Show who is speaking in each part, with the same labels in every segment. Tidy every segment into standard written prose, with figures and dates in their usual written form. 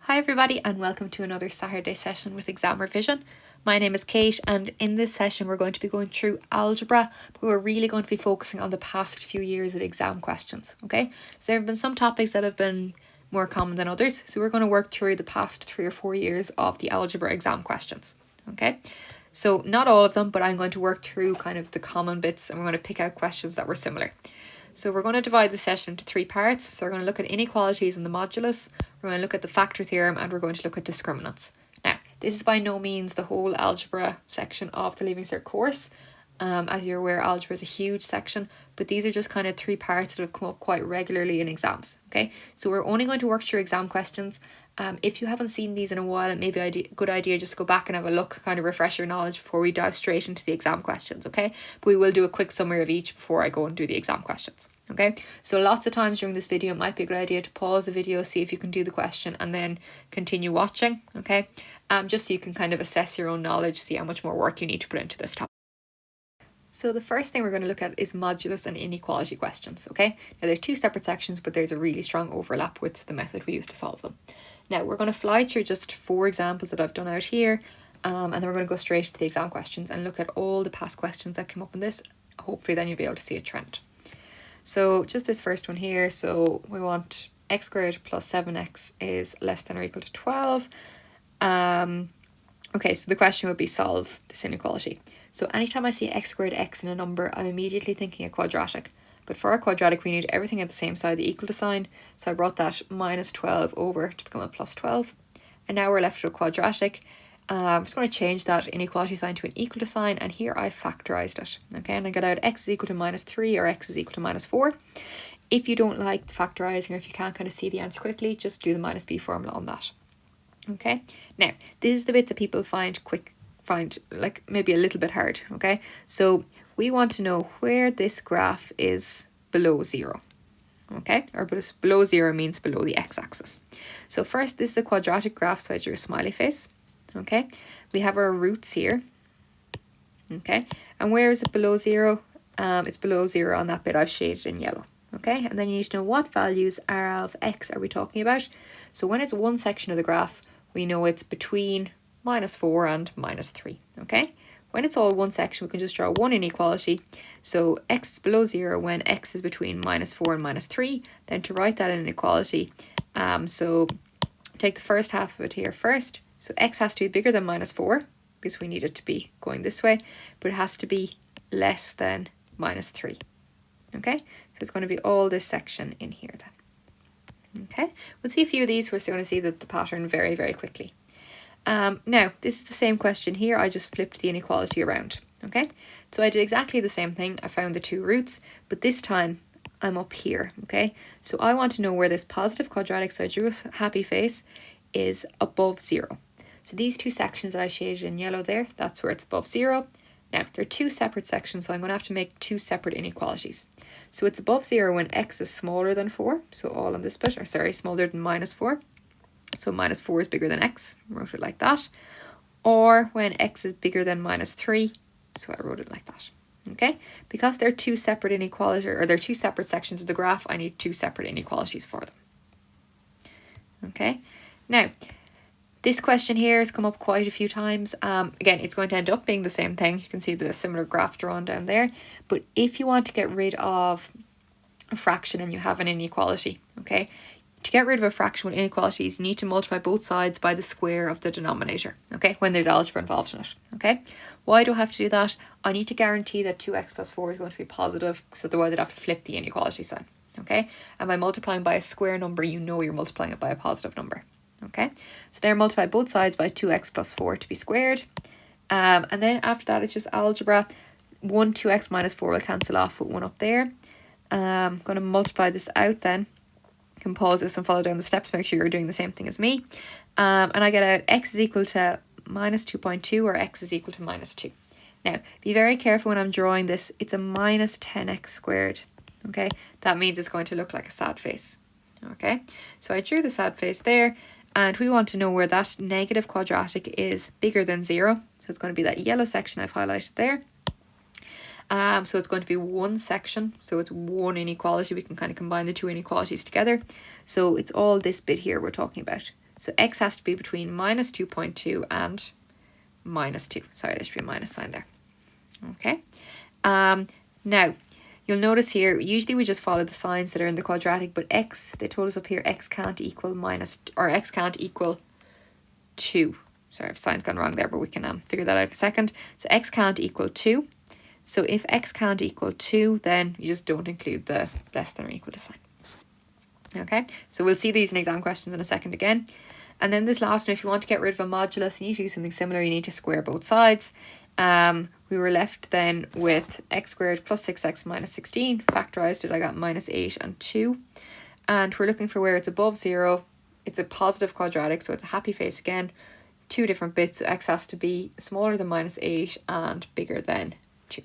Speaker 1: Hi everybody and welcome to another Saturday session with ExamRevision. My name is Kate and in this session we're going to be going through algebra, but we're really going to be focusing on the past few years of exam questions, okay? So there have been some topics that have been more common than others, so we're going to work through the past 3 or 4 years of the algebra exam questions, okay? So not all of them, but I'm going to work through kind of the common bits and we're going to pick out questions that were similar. So we're going to divide the session into 3 parts. So we're going to look at inequalities and the modulus, we're going to look at the factor theorem, and we're going to look at discriminants. Now, this is by no means the whole algebra section of the Leaving Cert course. As you're aware, algebra is a huge section, but these are just kind of 3 parts that have come up quite regularly in exams, okay? So we're only going to work through exam questions. If you haven't seen these in a while, it may be a good idea just to go back and have a look, kind of refresh your knowledge before we dive straight into the exam questions, okay? But we will do a quick summary of each before I go and do the exam questions, okay? So lots of times during this video, it might be a good idea to pause the video, see if you can do the question and then continue watching, okay? Just so you can kind of assess your own knowledge, see how much more work you need to put into this topic. So the first thing we're going to look at is modulus and inequality questions, okay? Now they're 2 separate sections, but there's a really strong overlap with the method we use to solve them. Now we're going to fly through just 4 examples that I've done out here, and then we're going to go straight into the exam questions and look at all the past questions that came up in this. Hopefully then you'll be able to see a trend. So just this first one here, so we want x squared plus 7x is less than or equal to 12. Okay, so the question would be solve this inequality. So anytime I see x squared x in a number, I'm immediately thinking a quadratic. But for a quadratic, we need everything at the same side, the equal to sign. So I brought that minus 12 over to become a plus 12. And now we're left with a quadratic. I'm just going to change that inequality sign to an equal to sign. And here I factorised it. Okay, and I got out x is equal to minus 3 or x is equal to minus 4. If you don't like factorising or if you can't kind of see the answer quickly, just do the minus b formula on that. Okay, now this is the bit that people find like maybe a little bit hard, okay? So we want to know where this graph is below 0, okay? Or below 0 means below the x-axis. So first, this is a quadratic graph, so I drew a smiley face, okay? We have our roots here, okay? And where is it below 0? It's below 0 on that bit I've shaded in yellow, okay? And then you need to know what values of x are we talking about. So when it's one section of the graph, we know it's between minus 4 and minus 3, okay? When it's all one section, we can just draw one inequality. So x is below 0 when x is between minus 4 and minus 3. Then to write that inequality, so take the first half of it here first. So x has to be bigger than minus 4 because we need it to be going this way, but it has to be less than minus 3, okay? So it's going to be all this section in here then. Okay, we'll see a few of these. We're going to see the pattern very, very quickly. Now, this is the same question here. I just flipped the inequality around, okay? So I did exactly the same thing. I found the 2 roots, but this time I'm up here, okay? So I want to know where this positive quadratic, so I drew a happy face, is above 0. So these 2 sections that I shaded in yellow there, that's where it's above 0. Now, they're 2 separate sections, so I'm going to have to make 2 separate inequalities. So it's above 0 when x is smaller than 4, so all on this bit, or sorry, smaller than minus 4. So minus 4 is bigger than x, wrote it like that. Or when x is bigger than minus 3, so I wrote it like that. Okay, because they're 2 separate inequalities, or they're 2 separate sections of the graph, I need 2 separate inequalities for them. Okay, now this question here has come up quite a few times. Again, it's going to end up being the same thing. You can see the similar graph drawn down there. But if you want to get rid of a fraction and you have an inequality, okay, to get rid of a fraction with inequalities, you need to multiply both sides by the square of the denominator, okay, when there's algebra involved in it, okay? Why do I have to do that? I need to guarantee that 2x plus 4 is going to be positive, so otherwise I'd have to flip the inequality sign, okay? And by multiplying by a square number, you know you're multiplying it by a positive number, okay? So there, multiply both sides by 2x plus 4 to be squared. And then after that, it's just algebra. 2x minus 4 will cancel off with 1 up there. I'm going to multiply this out then. You can pause this and follow down the steps, make sure you're doing the same thing as me. And I get out x is equal to minus 2.2 or x is equal to minus 2. Now, be very careful when I'm drawing this. It's a minus 10x squared, okay? That means it's going to look like a sad face, okay? So I drew the sad face there, and we want to know where that negative quadratic is bigger than 0. So it's going to be that yellow section I've highlighted there. So it's going to be one section, so it's one inequality. We can kind of combine the 2 inequalities together. So it's all this bit here we're talking about. So x has to be between minus 2.2 and minus 2. Sorry, there should be a minus sign there. Okay. Now, you'll notice here, usually we just follow the signs that are in the quadratic, but x, they told us up here, x can't equal x can't equal 2. Sorry, if sign's gone wrong there, but we can figure that out in a second. So x can't equal 2. So if x can't equal 2, then you just don't include the less than or equal to sign. Okay, so we'll see these in exam questions in a second again. And then this last one, if you want to get rid of a modulus, you need to do something similar. You need to square both sides. We were left then with x squared plus 6x minus 16. Factorised it, I got minus 8 and 2. And we're looking for where it's above 0. It's a positive quadratic, so it's a happy face again. 2 different bits, so x has to be smaller than minus 8 and bigger than 2.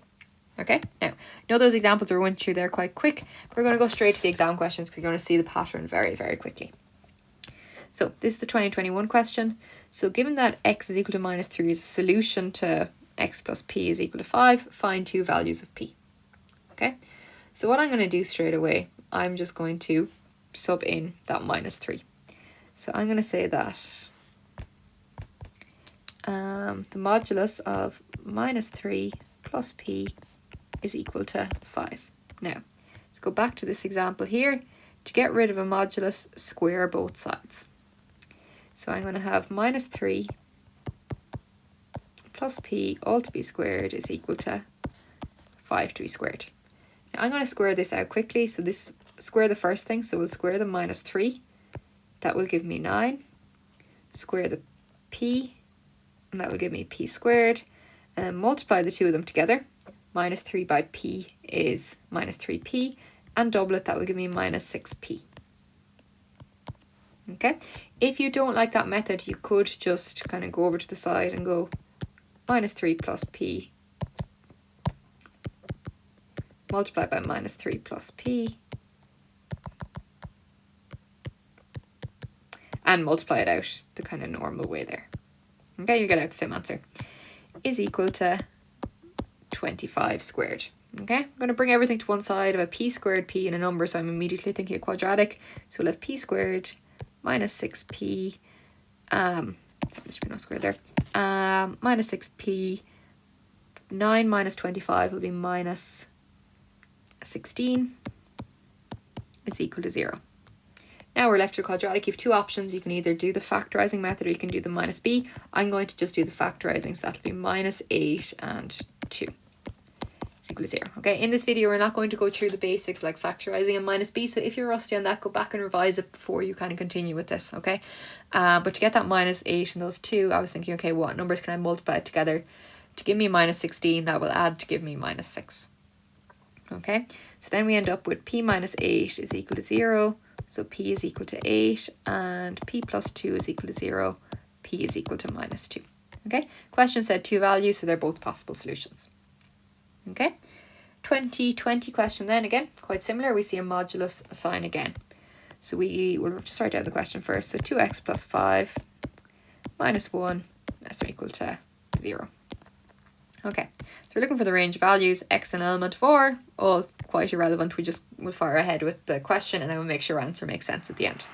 Speaker 1: Okay, now, I know those examples we went through there quite quick. We're going to go straight to the exam questions because you're going to see the pattern very, very quickly. So this is the 2021 question. So given that x is equal to minus 3 is a solution to x plus p is equal to 5, find 2 values of p. Okay, so what I'm going to do straight away, I'm just going to sub in that minus 3. So I'm going to say that the modulus of minus 3 plus p is equal to 5. Now, let's go back to this example here. To get rid of a modulus, square both sides. So I'm going to have minus 3 plus p all to be squared is equal to 5 to be squared. Now I'm going to square this out quickly. So this square the first thing. So we'll square the minus 3. That will give me 9. Square the p. And that will give me p squared. And then multiply the two of them together. Minus 3 by p is minus 3p. And double it, that will give me minus 6p. Okay. If you don't like that method, you could just kind of go over to the side and go minus 3 plus p multiplied by minus 3 plus p and multiply it out the kind of normal way there. Okay, you get out the same answer. Is equal to 25 squared. Okay, I'm going to bring everything to one side. I have a p squared p in a number, so I'm immediately thinking a quadratic. So we'll have p squared minus 6p, there should be no square there, minus 6p, 9 minus 25 will be minus 16, is equal to 0. Now we're left with a quadratic. You have two options. You can either do the factorising method or you can do the minus b. I'm going to just do the factorising, so that'll be minus 8 and 2. Equal to 0. Okay, in this video we're not going to go through the basics like factorising and minus b, so if you're rusty on that, go back and revise it before you kind of continue with this. Okay, but to get that minus 8 and those 2, I was thinking, okay, what numbers can I multiply together to give me minus 16 that will add to give me minus 6. Okay, so then we end up with p minus 8 is equal to 0, so p is equal to 8, and p plus 2 is equal to 0, p is equal to minus 2. Okay, question said 2 values, so they're both possible solutions. Okay, 2020 question then, again, quite similar. We see a modulus sign again. So we will just write down the question first. So 2x plus 5 minus 1 is equal to 0. Okay, so we're looking for the range of values, x and element of r, all quite irrelevant. We'll fire ahead with the question and then we'll make sure our answer makes sense at the end.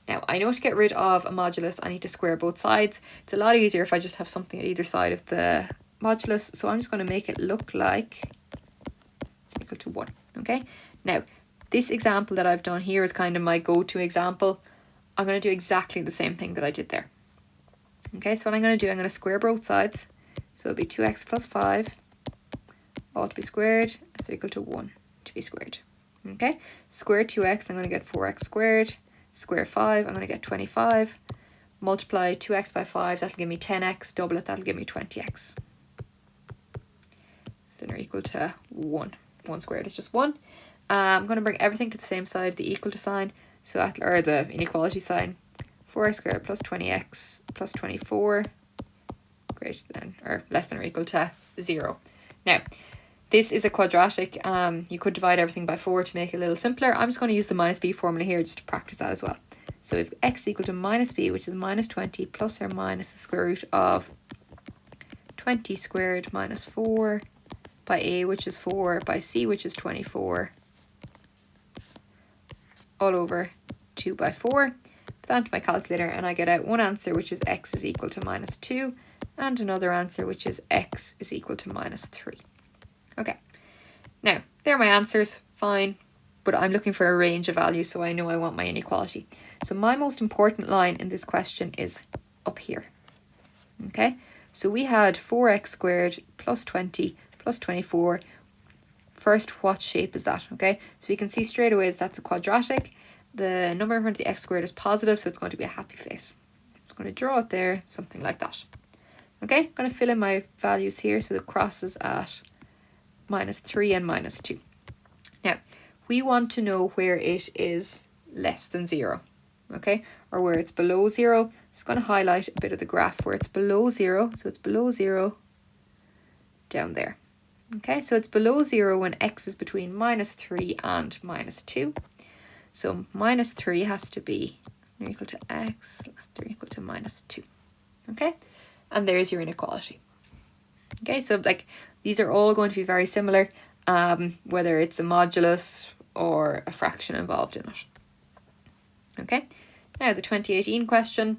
Speaker 1: Now, I know to get rid of a modulus, I need to square both sides. It's a lot easier if I just have something at either side of the modulus, so I'm just going to make it look like it's equal to 1. Okay, now this example that I've done here is kind of my go-to example. I'm going to do exactly the same thing that I did there. Okay, so what I'm going to do, I'm going to square both sides, so it'll be 2x plus 5 all to be squared is equal to 1 to be squared. Okay, square 2x, I'm going to get 4x squared. Square 5, I'm going to get 25. Multiply 2x by 5, that'll give me 10x. Double it, that'll give me 20x. Then are equal to 1. 1 squared is just 1. I'm going to bring everything to the same side, the equal to sign, so or the inequality sign. 4x squared plus 20x plus 24 greater than or less than or equal to 0. Now, this is a quadratic. You could divide everything by 4 to make it a little simpler. I'm just going to use the minus b formula here just to practice that as well. So if x equal to minus b, which is minus 20 plus or minus the square root of 20 squared minus 4 by a, which is 4, by c, which is 24, all over 2 by 4. put that into my calculator, and I get out one answer which is x is equal to minus 2, and another answer which is x is equal to minus 3. Okay, now they're my answers, fine, but I'm looking for a range of values, so I know I want my inequality. So my most important line in this question is up here. Okay, so we had 4x squared plus 20 plus 24. First, what shape is that? Okay, so we can see straight away that that's a quadratic. The number in front of the x squared is positive, so it's going to be a happy face. I'm going to draw it there, something like that. Okay, I'm going to fill in my values here, so the crosses at minus 3 and minus 2. Now, we want to know where it is less than 0, okay, or where it's below 0. Just going to highlight a bit of the graph where it's below 0, so it's below 0 down there. Okay, so it's below 0 when x is between minus 3 and minus 2. So minus 3 has to be equal to x less than or equal to minus 2. Okay, and there's your inequality. Okay, so like these are all going to be very similar, whether it's a modulus or a fraction involved in it. Okay, now the 2018 question,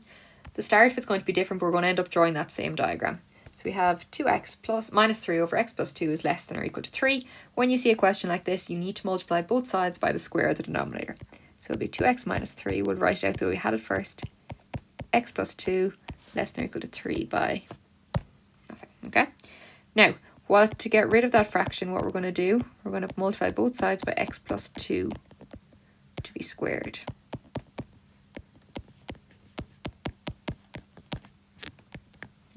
Speaker 1: the start of it's going to be different, but we're going to end up drawing that same diagram. So we have 2x plus minus 3 over x plus 2 is less than or equal to 3. When you see a question like this, you need to multiply both sides by the square of the denominator. So it'll be 2x minus 3. We'll write it out the way we had it first. X plus 2 less than or equal to 3 by nothing. Okay. Now, to get rid of that fraction, what we're going to do, we're going to multiply both sides by x plus 2 to be squared.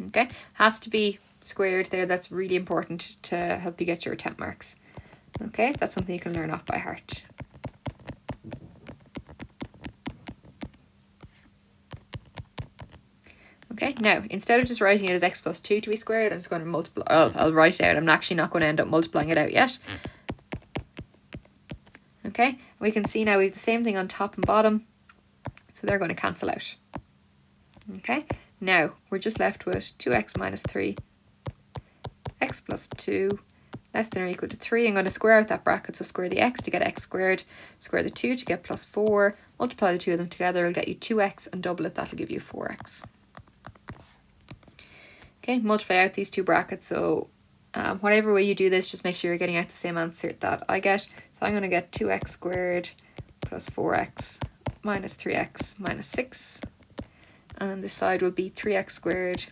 Speaker 1: Okay, has to be squared there. That's really important to help you get your attempt marks. Okay, that's something you can learn off by heart. Okay, now instead of just writing it as x plus 2 to be squared, I'm just going to multiply. Oh, I'll write it out. I'm actually not going to end up multiplying it out yet. Okay, we can see now we have the same thing on top and bottom, so they're going to cancel out. Okay. Now, we're just left with 2x minus 3, x plus 2, less than or equal to 3. I'm going to square out that bracket, so square the x to get x squared, square the 2 to get plus 4, multiply the two of them together, it'll get you 2x, and double it, that'll give you 4x. Okay, multiply out these two brackets, so whatever way you do this, just make sure you're getting out the same answer that I get. So I'm going to get 2x squared plus 4x minus 3x minus 6. And this side will be 3x squared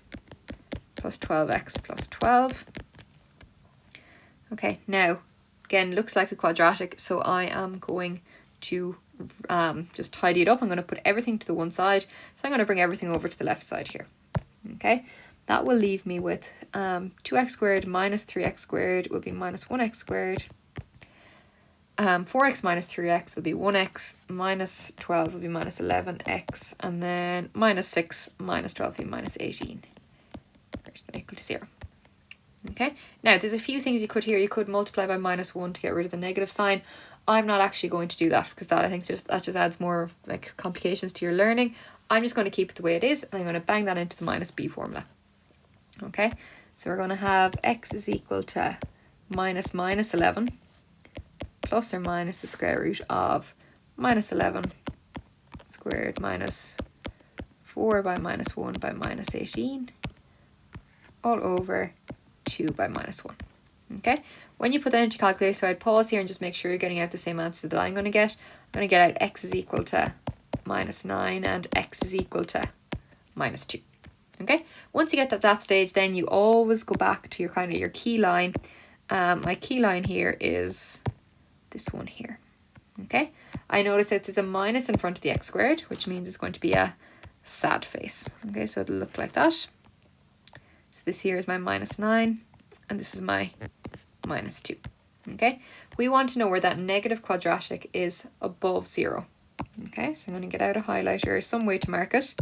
Speaker 1: plus 12x plus 12. Okay, now, again, looks like a quadratic, so I am going to just tidy it up. I'm going to put everything to the one side, so I'm going to bring everything over to the left side here. Okay, that will leave me with 2x squared minus 3x squared will be minus 1x squared. 4x minus 3x will be 1x, minus 12 will be minus 11x, and then minus 6 minus 12 will be minus 18, greater than or equal to 0. Okay, now there's a few things you could here. You could multiply by minus 1 to get rid of the negative sign. I'm not actually going to do that because that I think just adds more like complications to your learning. I'm just going to keep it the way it is, and I'm going to bang that into the minus b formula. Okay, so we're going to have x is equal to minus 11 plus or minus the square root of minus 11 squared minus 4 by minus 1 by minus 18 all over 2 by minus 1. Okay, when you put that into your calculator, so I'd pause here and just make sure you're getting out the same answer that I'm going to get. I'm going to get out x is equal to minus 9 and x is equal to minus 2. Okay, once you get to that stage, then you always go back to your key line. My key line here is this one here. Okay, I notice that there's a minus in front of the x squared, which means it's going to be a sad face. Okay, so it'll look like that. So this here is my minus 9 and this is my minus 2. Okay, we want to know where that negative quadratic is above 0. Okay, so I'm going to get out a highlighter or some way to mark it.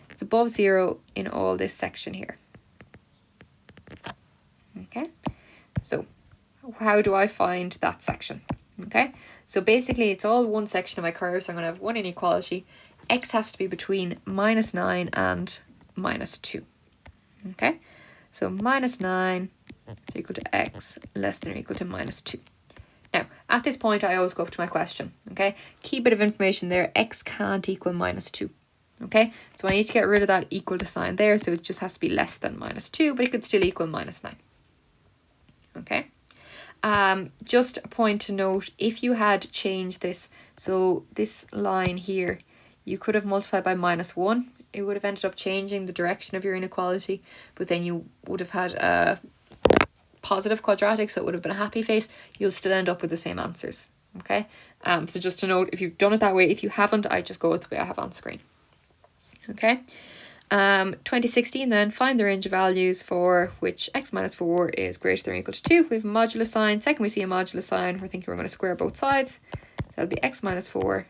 Speaker 1: It's above 0 in all this section here. Okay, so how do I find that section? Okay, so basically it's all one section of my curve, so I'm going to have one inequality. X has to be between minus 9 and minus 2. Okay, so minus 9 is equal to x less than or equal to minus 2. Now, at this point, I always go up to my question. Okay, key bit of information there, x can't equal minus 2. Okay, so I need to get rid of that equal to sign there, so it just has to be less than -2, but it could still equal -9. Okay. Just a point to note, if you had changed this, so this line here, you could have multiplied by -1. It would have ended up changing the direction of your inequality, but then you would have had a positive quadratic, so it would have been a happy face. You'll still end up with the same answers. Okay. So just to note, if you've done it that way, if you haven't, I just go with the way I have on screen. Okay. 2016 then, find the range of values for which x minus 4 is greater than or equal to 2. We have a modulus sign. Second we see a modulus sign, we're thinking we're going to square both sides. So that'll be x minus 4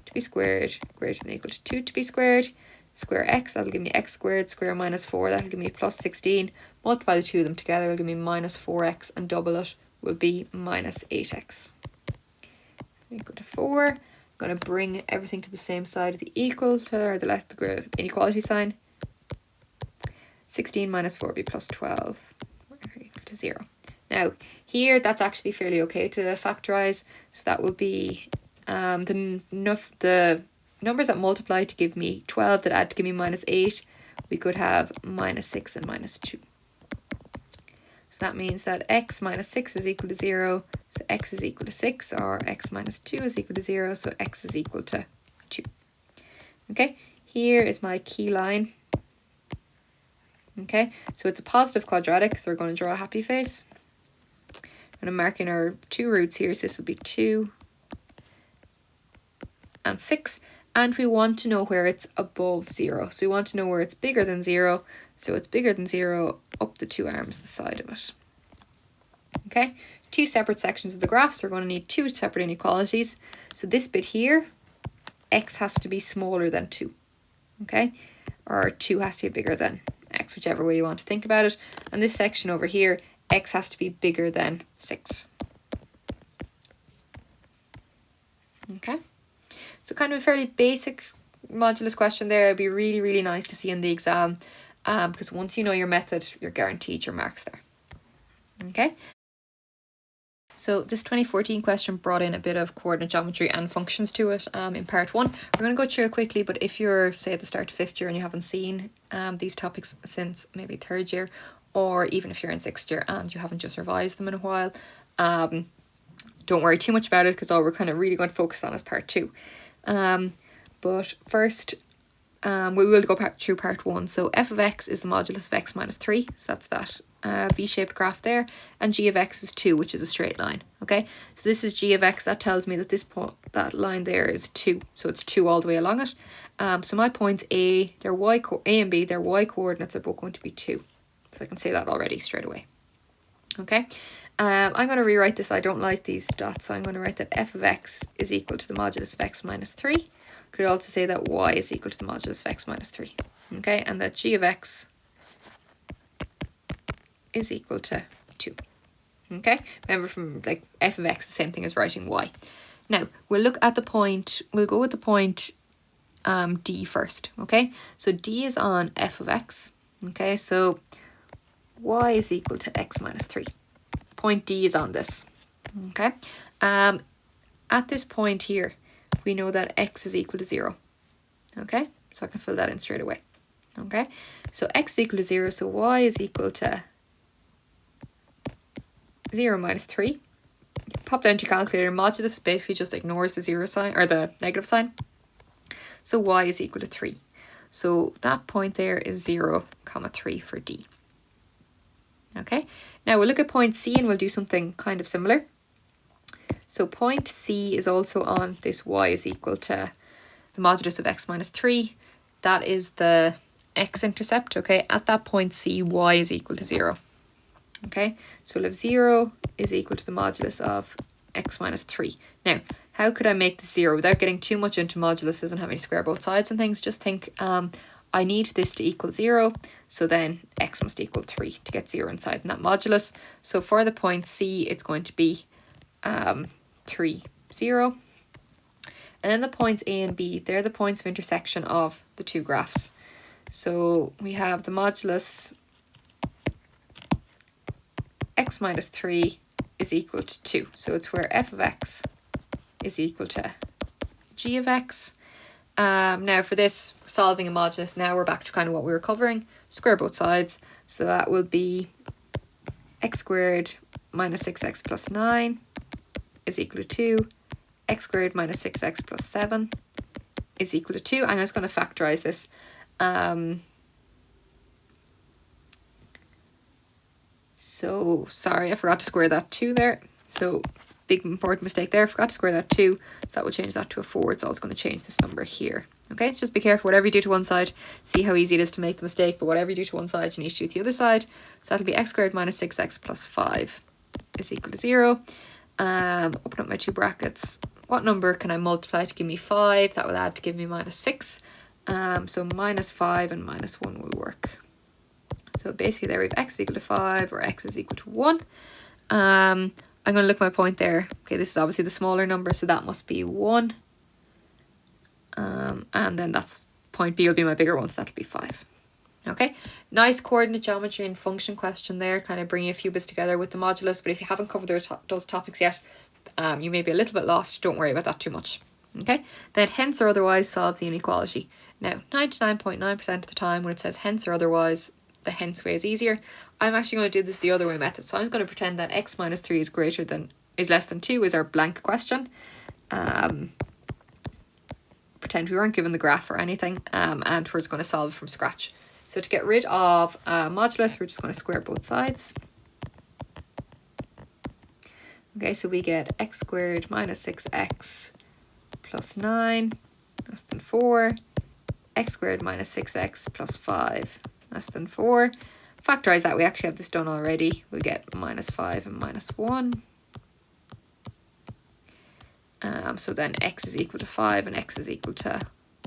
Speaker 1: to be squared greater than or equal to 2 to be squared. Square x, that'll give me x squared. Square minus 4, that'll give me plus 16. Multiply the two of them together, will give me minus 4x, and double it will be minus 8x. Equal to 4. I'm going to bring everything to the same side of the equal to, or the left, the inequality sign. 16 minus 4 will be plus 12, equal to 0. Now, here, that's actually fairly okay to factorize. So that will be the numbers that multiply to give me 12 that add to give me minus 8. We could have minus 6 and minus 2. So that means that x minus 6 is equal to 0. So x is equal to 6, or x minus 2 is equal to 0. So x is equal to 2. Okay, here is my key line. Okay, so it's a positive quadratic, so we're going to draw a happy face. I'm going to mark in our two roots here, so this will be 2 and 6. And we want to know where it's above 0. So we want to know where it's bigger than 0. So it's bigger than 0 up the two arms the side of it. Okay, two separate sections of the graph, so we're going to need two separate inequalities. So this bit here, x has to be smaller than 2. Okay, or 2 has to be bigger than x, whichever way you want to think about it. And this section over here, x has to be bigger than 6. Okay, so kind of a fairly basic modulus question there. It'd be really, really nice to see in the exam, because once you know your method, you're guaranteed your marks there. Okay, so this 2014 question brought in a bit of coordinate geometry and functions to it in part 1. We're going to go through it quickly, but if you're, say, at the start of 5th year and you haven't seen these topics since maybe 3rd year, or even if you're in 6th year and you haven't just revised them in a while, don't worry too much about it, because all we're kind of really going to focus on is part 2. But first, we will go through part 1. So f of x is the modulus of x minus 3. So that's that v-shaped graph there. And g of x is 2, which is a straight line. Okay, so this is g of x. That tells me that this point, that line there is 2. So it's 2 all the way along it. So my points A, their A and B, their y coordinates are both going to be 2. So I can say that already straight away. Okay, I'm going to rewrite this. I don't like these dots, so I'm going to write that f of x is equal to the modulus of x minus 3. Could also say that y is equal to the modulus of x minus 3. Okay, and that g of x is equal to 2. Okay, remember from like f of x, the same thing as writing y. Now, we'll look at the point, we'll go with the point D first. Okay, so D is on f of x. Okay, so y is equal to x minus 3. Point D is on this. Okay, at this point here, we know that x is equal to 0. Okay, so I can fill that in straight away. Okay, so x is equal to 0, so y is equal to 0 minus 3. Pop down to your calculator. Modulus basically just ignores the 0 sign, or the negative sign. So y is equal to 3. So that point there is 0, 3 for D. Okay, now we'll look at point C and we'll do something kind of similar. So point C is also on this y is equal to the modulus of x minus 3. That is the x-intercept. Okay, at that point C, y is equal to 0. Okay, so we'll have 0 is equal to the modulus of x minus 3. Now, how could I make this 0 without getting too much into moduluses and having to square both sides and things? Just think, I need this to equal 0, so then x must equal 3 to get 0 inside in that modulus. So for the point C, it's going to be 3, 0. And then the points A and B, they're the points of intersection of the two graphs. So we have the modulus x minus 3 is equal to 2. So it's where f of x is equal to g of x. Now for this, solving a modulus, now we're back to kind of what we were covering. Square both sides. So that will be x squared minus 6x plus 9 is equal to 2. X squared minus 6x plus 7 is equal to 2. I'm just going to factorize this. So sorry, I forgot to square that 2 there. So big important mistake there. I forgot to square that 2. So that will change that to a 4. It's also going to change this number here. Okay, so just be careful. Whatever you do to one side, see how easy it is to make the mistake. But whatever you do to one side, you need to do to the other side. So that'll be x squared minus 6x plus 5 is equal to 0. Open up my two brackets. What number can I multiply to give me 5? That will add to give me minus 6. So minus 5 and minus 1 will work. So basically there we have x is equal to 5 or x is equal to 1. I'm going to look at my point there. Okay, this is obviously the smaller number, so that must be 1. And then that's point B will be my bigger one, so that'll be 5. Okay, nice coordinate geometry and function question there, kind of bringing a few bits together with the modulus. But if you haven't covered those topics yet, you may be a little bit lost. Don't worry about that too much. Okay, then hence or otherwise solves the inequality. Now, 99.9% of the time when it says hence or otherwise, the hence way is easier. I'm actually going to do this the other way method. So I'm just going to pretend that x minus 3 is less than 2 is our blank question. Pretend we weren't given the graph or anything, and we're just going to solve from scratch. So to get rid of modulus, we're just going to square both sides. Okay, so we get x squared minus 6x plus 9 less than 4. X squared minus 6x plus 5 less than 4. Factorize that, we actually have this done already. We get minus 5 and minus 1. So then x is equal to 5 and x is equal to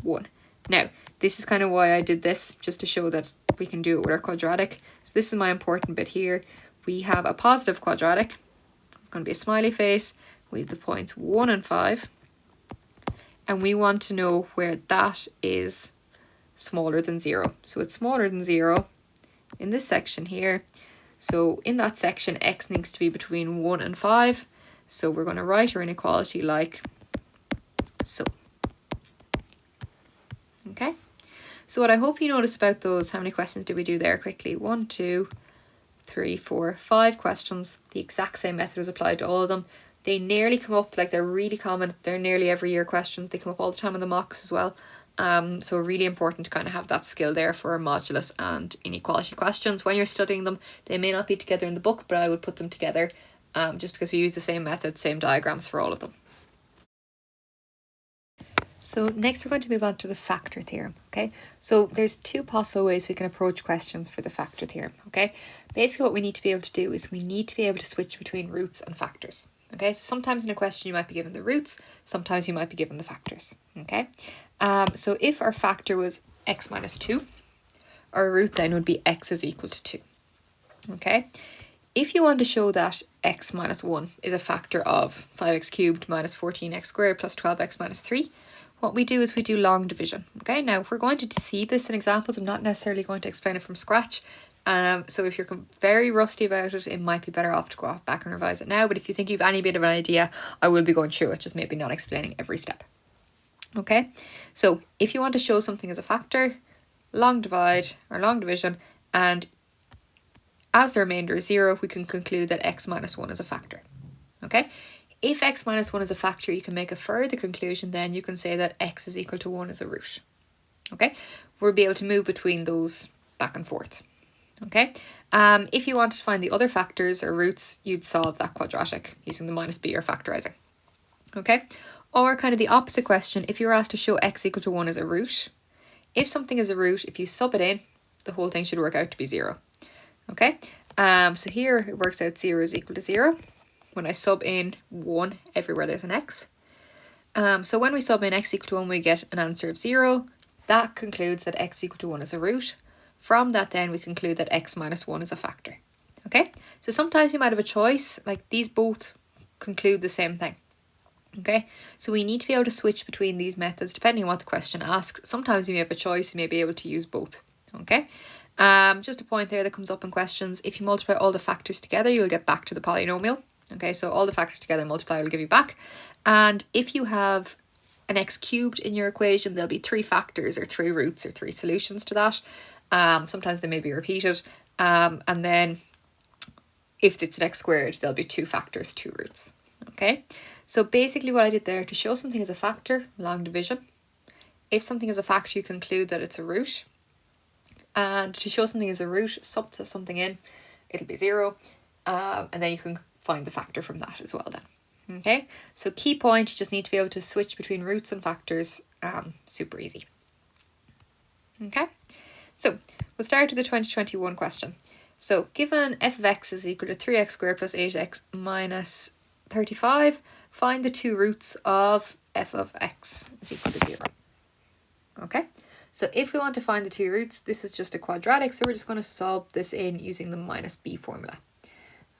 Speaker 1: 1. Now, this is kind of why I did this, just to show that we can do it with our quadratic. So this is my important bit here. We have a positive quadratic. It's going to be a smiley face. We have the points 1 and 5. And we want to know where that is smaller than 0. So it's smaller than 0 in this section here. So in that section, x needs to be between 1 and 5. So we're going to write our inequality like so. Okay, so what I hope you notice about those, how many questions did we do there quickly? 1, 2, 3, 4, 5 questions. The exact same method is applied to all of them. They nearly come up, like they're really common. They're nearly every year questions. They come up all the time in the mocks as well. So really important to kind of have that skill there for modulus and inequality questions. When you're studying them, they may not be together in the book, but I would put them together just because we use the same method, same diagrams for all of them. So next we're going to move on to the factor theorem, okay? So there's two possible ways we can approach questions for the factor theorem, okay? Basically what we need to be able to do is we need to be able to switch between roots and factors, okay? So sometimes in a question you might be given the roots, sometimes you might be given the factors, okay? So if our factor was x minus 2, our root then would be x is equal to 2, okay? If you want to show that x minus 1 is a factor of 5x cubed minus 14x squared plus 12x minus 3, what we do is we do long division. Okay, now we're going to see this in examples. I'm not necessarily going to explain it from scratch. So if you're very rusty about it, it might be better off to go back and revise it now. But if you think you have any bit of an idea, I will be going through it, just maybe not explaining every step. Okay, so if you want to show something as a factor, long divide or long division, and as the remainder is 0, we can conclude that x minus 1 is a factor. Okay. If x minus 1 is a factor, you can make a further conclusion, then you can say that x is equal to 1 as a root. Okay, we'll be able to move between those back and forth. Okay, if you wanted to find the other factors or roots, you'd solve that quadratic using the minus b or factorizing. Okay, or kind of the opposite question, if you were asked to show x equal to 1 as a root, if something is a root, if you sub it in, the whole thing should work out to be 0. Okay, so here it works out 0 is equal to 0. When I sub in 1 everywhere there's an x. So when we sub in x equal to 1, we get an answer of 0. That concludes that x equal to 1 is a root. From that then we conclude that x minus 1 is a factor. Okay, so sometimes you might have a choice, like these both conclude the same thing. Okay, so we need to be able to switch between these methods depending on what the question asks. Sometimes you may have a choice, you may be able to use both. Okay, just a point there that comes up in questions. If you multiply all the factors together, you'll get back to the polynomial. Okay, so all the factors together multiply will give you back. And if you have an x cubed in your equation, there'll be 3 factors or 3 roots or 3 solutions to that. Sometimes they may be repeated. And then if it's an x squared, there'll be 2 factors, 2 roots. Okay, so basically what I did there, to show something as a factor, long division. If something is a factor, you conclude that it's a root. And to show something as a root, sub something in, it'll be 0. And then you can find the factor from that as well then. Okay, so key point, you just need to be able to switch between roots and factors. Super easy. Okay, so we'll start with the 2021 question. So given f of x is equal to 3x squared plus 8x minus 35, find the 2 roots of f of x is equal to 0. Okay, so if we want to find the 2 roots, this is just a quadratic, so we're just going to solve this in using the minus b formula.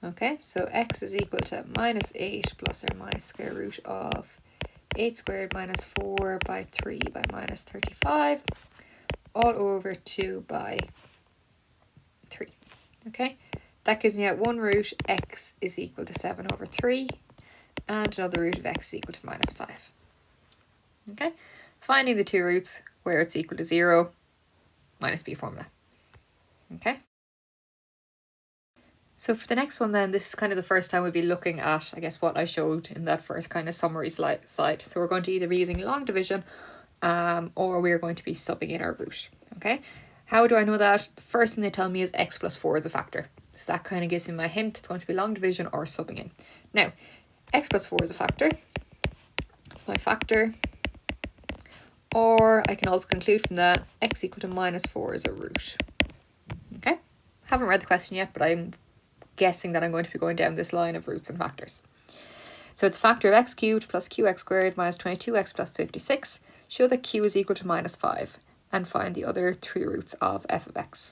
Speaker 1: Okay, so x is equal to minus 8 plus or minus square root of 8 squared minus 4 by 3 by minus 35 all over 2 by 3. Okay, that gives me out one root, x is equal to 7 over 3, and another root of x is equal to minus 5. Okay, finding the 2 roots where it's equal to 0, minus b formula. Okay. So for the next one then, this is kind of the first time we'll be looking at, I guess, what I showed in that first kind of summary slide. So we're going to either be using long division or we're going to be subbing in our root. Okay. How do I know that? The first thing they tell me is x plus 4 is a factor. So that kind of gives me my hint. It's going to be long division or subbing in. Now, x plus 4 is a factor. That's my factor. Or I can also conclude from that x equal to minus 4 is a root. Okay. Haven't read the question yet, but I'm guessing that I'm going to be going down this line of roots and factors. So it's a factor of x cubed plus qx squared minus 22x plus 56. Show that q is equal to minus 5 and find the other 3 roots of f of x.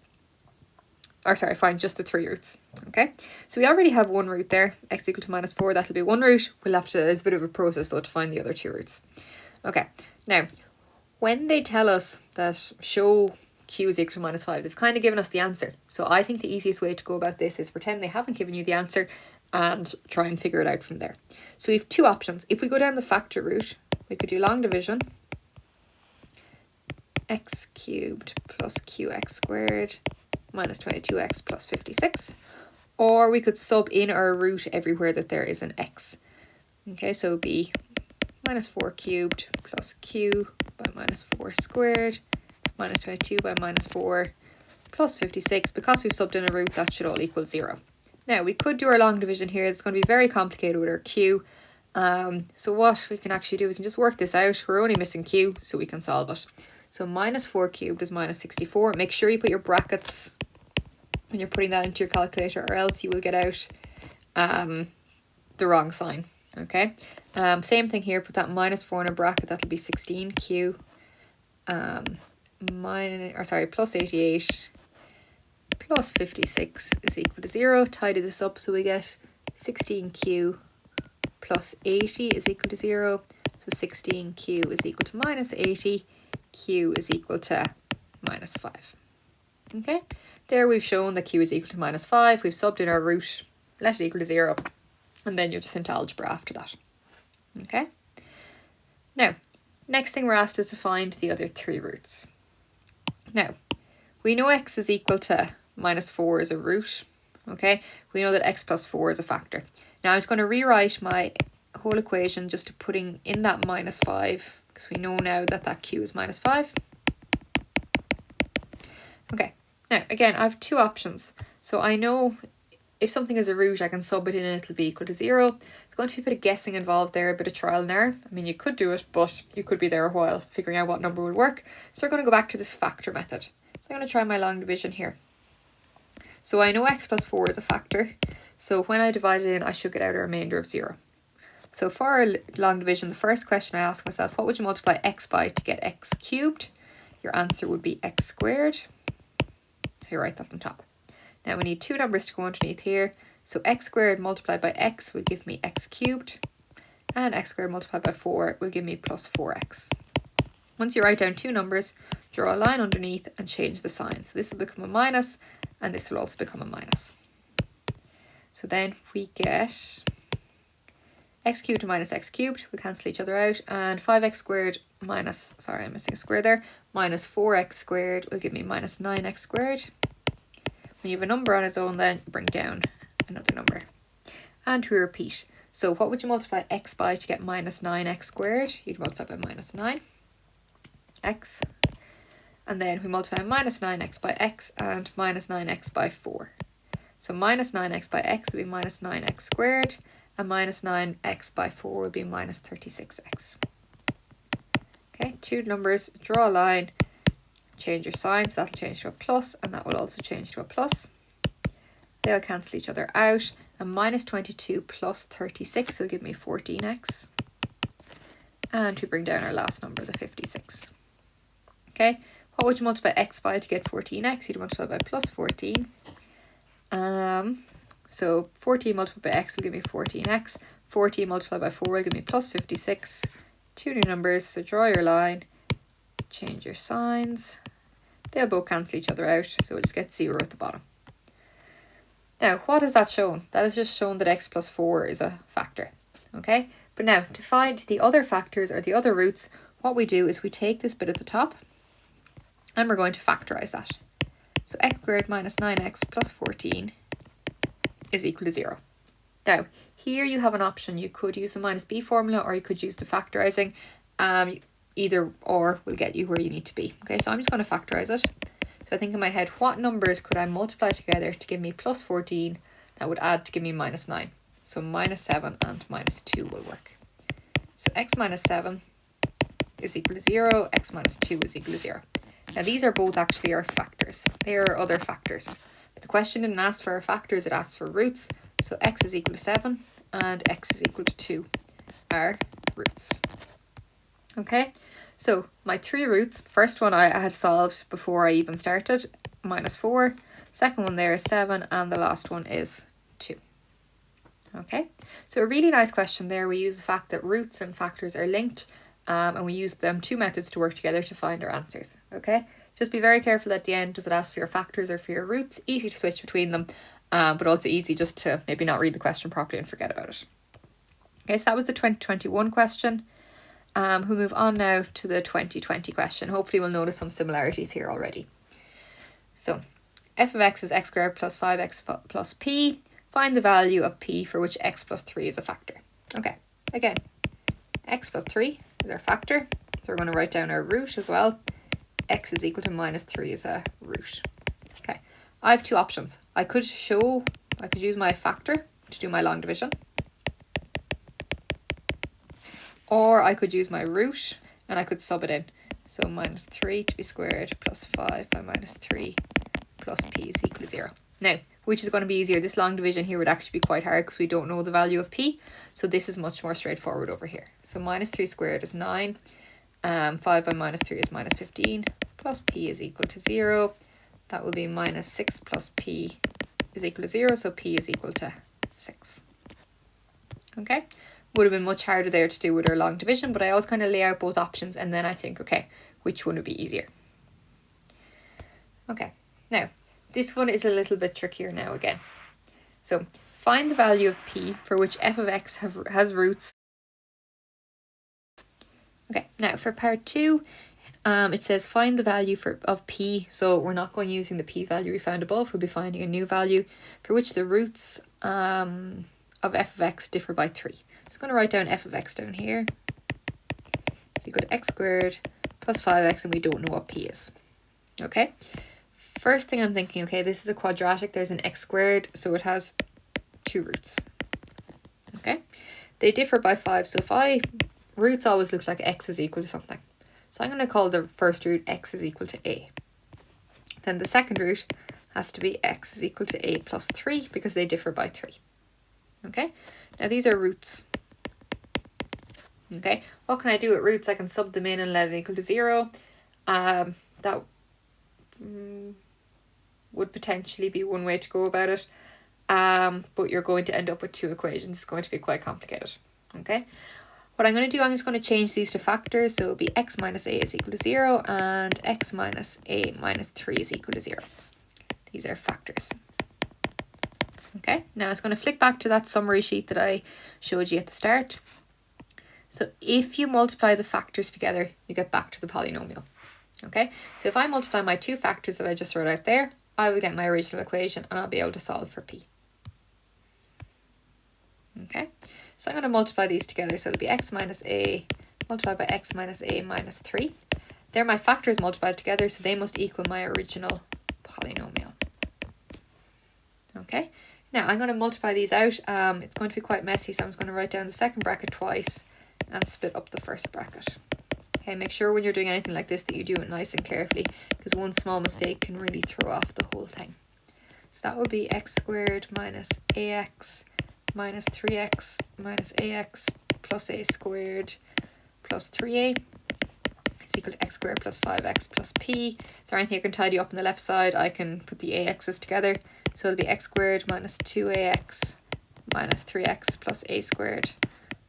Speaker 1: Or sorry, find just the 3 roots. Okay, so we already have one root there, x equal to minus 4, that'll be one root. We'll have to, it's a bit of a process though to find the other 2 roots. Okay, now when they tell us that show q is equal to minus 5, they've kind of given us the answer. So I think the easiest way to go about this is pretend they haven't given you the answer and try and figure it out from there. So we have 2 options. If we go down the factor route, we could do long division, x cubed plus qx squared minus 22x plus 56, or we could sub in our root everywhere that there is an x. Okay, so it would be minus 4 cubed plus q by minus 4 squared minus 22 by minus 4 plus 56. Because we've subbed in a root, that should all equal 0. Now we could do our long division here. It's going to be very complicated with our q. So what we can actually do, we can just work this out. We're only missing q, so we can solve it. So minus 4 cubed is minus 64. Make sure you put your brackets when you're putting that into your calculator, or else you will get out the wrong sign. Okay. Same thing here. Put that minus 4 in a bracket. That'll be 16q. Plus 88 plus 56 is equal to 0. Tidy this up so we get 16q plus 80 is equal to 0. So 16q is equal to minus 80. Q is equal to minus 5. Okay, there we've shown that q is equal to minus 5. We've subbed in our root, let it equal to 0, and then you're just into algebra after that. Okay, now next thing we're asked is to find the other 3 roots. Now we know x is equal to minus 4 is a root. Okay, we know that x plus 4 is a factor. Now I'm just going to rewrite my whole equation just to putting in that minus 5, because we know now that that q is minus 5. Okay, now again I have 2 options. So I know if something is a root, I can sub it in and it'll be equal to 0. There's going to be a bit of guessing involved there, a bit of trial and error. I mean, you could do it, but you could be there a while figuring out what number would work. So we're going to go back to this factor method. So I'm going to try my long division here. So I know x plus 4 is a factor. So when I divide it in, I should get out a remainder of 0. So for our long division, the first question I ask myself, what would you multiply x by to get x cubed? Your answer would be x squared. So you write that on top. Now we need 2 numbers to go underneath here. So x squared multiplied by x will give me x cubed. And x squared multiplied by 4 will give me plus 4x. Once you write down 2 numbers, draw a line underneath and change the sign. So this will become a minus, and this will also become a minus. So then we get x cubed minus x cubed will cancel each other out, and 5x squared minus, sorry, I'm missing a square there, minus 4x squared will give me minus 9x squared. When you have a number on its own, then bring down another number. And we repeat. So what would you multiply x by to get minus 9x squared? You'd multiply by minus 9x. And then we multiply minus 9x by x and minus 9x by 4. So minus 9x by x will be minus 9x squared, and minus 9x by 4 will be minus 36x. Okay, two numbers, draw a line, change your sign, so that'll change to a plus, and that will also change to a plus. They'll cancel each other out, and minus 22 plus 36 will give me 14x. And we bring down our last number, the 56. Okay, what would you multiply x by to get 14x? You'd multiply by plus 14. So 14 multiplied by x will give me 14x. 14 multiplied by 4 will give me plus 56. Two new numbers, so draw your line, change your signs. They'll both cancel each other out, so we'll just get 0 at the bottom. Now, what has that shown? That has just shown that x plus 4 is a factor, okay? But now, to find the other factors or the other roots, what we do is we take this bit at the top and we're going to factorize that. So x squared minus 9x plus 14 is equal to 0. Now, here you have an option. You could use the minus b formula, or you could use the factorizing. Either or will get you where you need to be. Okay, so I'm just going to factorize it. So I think in my head, what numbers could I multiply together to give me plus 14 that would add to give me minus 9? So minus 7 and minus 2 will work. So x minus 7 is equal to 0, x minus 2 is equal to 0. Now these are both actually our factors. They are other factors. But the question didn't ask for our factors, it asked for roots. So x is equal to 7 and x is equal to 2 are roots. Okay, so my three roots, the first one I had solved before I even started, minus 4. Second one there is 7, and the last one is 2. Okay, so a really nice question there. We use the fact that roots and factors are linked, and we use them two methods to work together to find our answers. Okay, just be very careful at the end. Does it ask for your factors or for your roots? Easy to switch between them, but also easy just to maybe not read the question properly and forget about it. Okay, so that was the 2021 question. We'll move on now to the 2020 question. Hopefully we'll notice some similarities here already. So f of x is x squared plus 5x plus p. Find the value of p for which x plus 3 is a factor. Okay, again, x plus 3 is our factor. So we're going to write down our root as well. X is equal to minus 3 is a root. Okay, I have two options. I could use my factor to do my long division. Or I could use my root and I could sub it in. So minus 3 to be squared plus 5 by minus 3 plus p is equal to 0. Now, which is going to be easier? This long division here would actually be quite hard because we don't know the value of p. So this is much more straightforward over here. So minus 3 squared is 9. 5 by minus 3 is minus 15. Plus p is equal to 0. That will be minus 6 plus p is equal to 0. So p is equal to 6. Okay. Would have been much harder there to do with our long division, but I always kind of lay out both options and then I think, okay, which one would be easier? Okay, now this one is a little bit trickier now again. So find the value of p for which f of x has roots. Okay, now for part 2, it says find the value of p. So we're not going using the p value we found above. We'll be finding a new value for which the roots of f of x differ by 3. Just going to write down f of x down here. So you go to x squared plus 5x and we don't know what p is. Okay. First thing I'm thinking, okay, this is a quadratic. There's an x squared, so it has two roots. Okay. They differ by 5. So roots always look like x is equal to something. So I'm going to call the first root x is equal to a. Then the second root has to be x is equal to a plus 3 because they differ by 3. Okay. Now these are roots. Okay, what can I do with roots? I can sub them in and let it equal to 0. That would potentially be one way to go about it. But you're going to end up with two equations. It's going to be quite complicated. Okay, what I'm going to do, I'm just going to change these to factors. So it'll be x minus a is equal to 0 and x minus a minus 3 is equal to 0. These are factors. Okay, now it's going to flick back to that summary sheet that I showed you at the start. So if you multiply the factors together, you get back to the polynomial. Okay, so if I multiply my two factors that I just wrote out there, I will get my original equation and I'll be able to solve for p. Okay, so I'm going to multiply these together, so it'll be x minus a multiplied by x minus a minus 3. They're my factors multiplied together, so they must equal my original polynomial. Okay, now I'm going to multiply these out. It's going to be quite messy, so I'm just going to write down the second bracket twice and split up the first bracket. Okay, make sure when you're doing anything like this that you do it nice and carefully, because one small mistake can really throw off the whole thing. So that would be x squared minus ax minus 3x minus ax plus a squared plus 3a is equal to x squared plus 5x plus p. Is there anything I can tidy up on the left side? I can put the ax's together. So it'll be x squared minus 2ax minus 3x plus a squared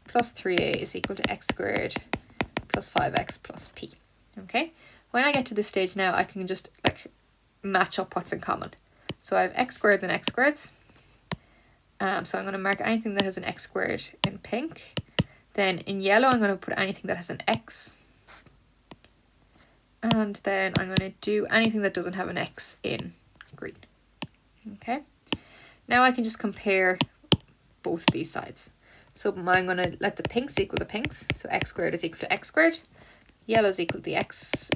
Speaker 1: plus 3a is equal to x squared plus 5x plus p. Okay, when I get to this stage now, I can just like match up what's in common. So I have x squared and x squareds. So I'm going to mark anything that has an x squared in pink. Then in yellow, I'm going to put anything that has an x. And then I'm going to do anything that doesn't have an x in green. Okay, now I can just compare both of these sides. So I'm going to let the pinks equal the pinks. So x squared is equal to x squared. Yellow is equal to the x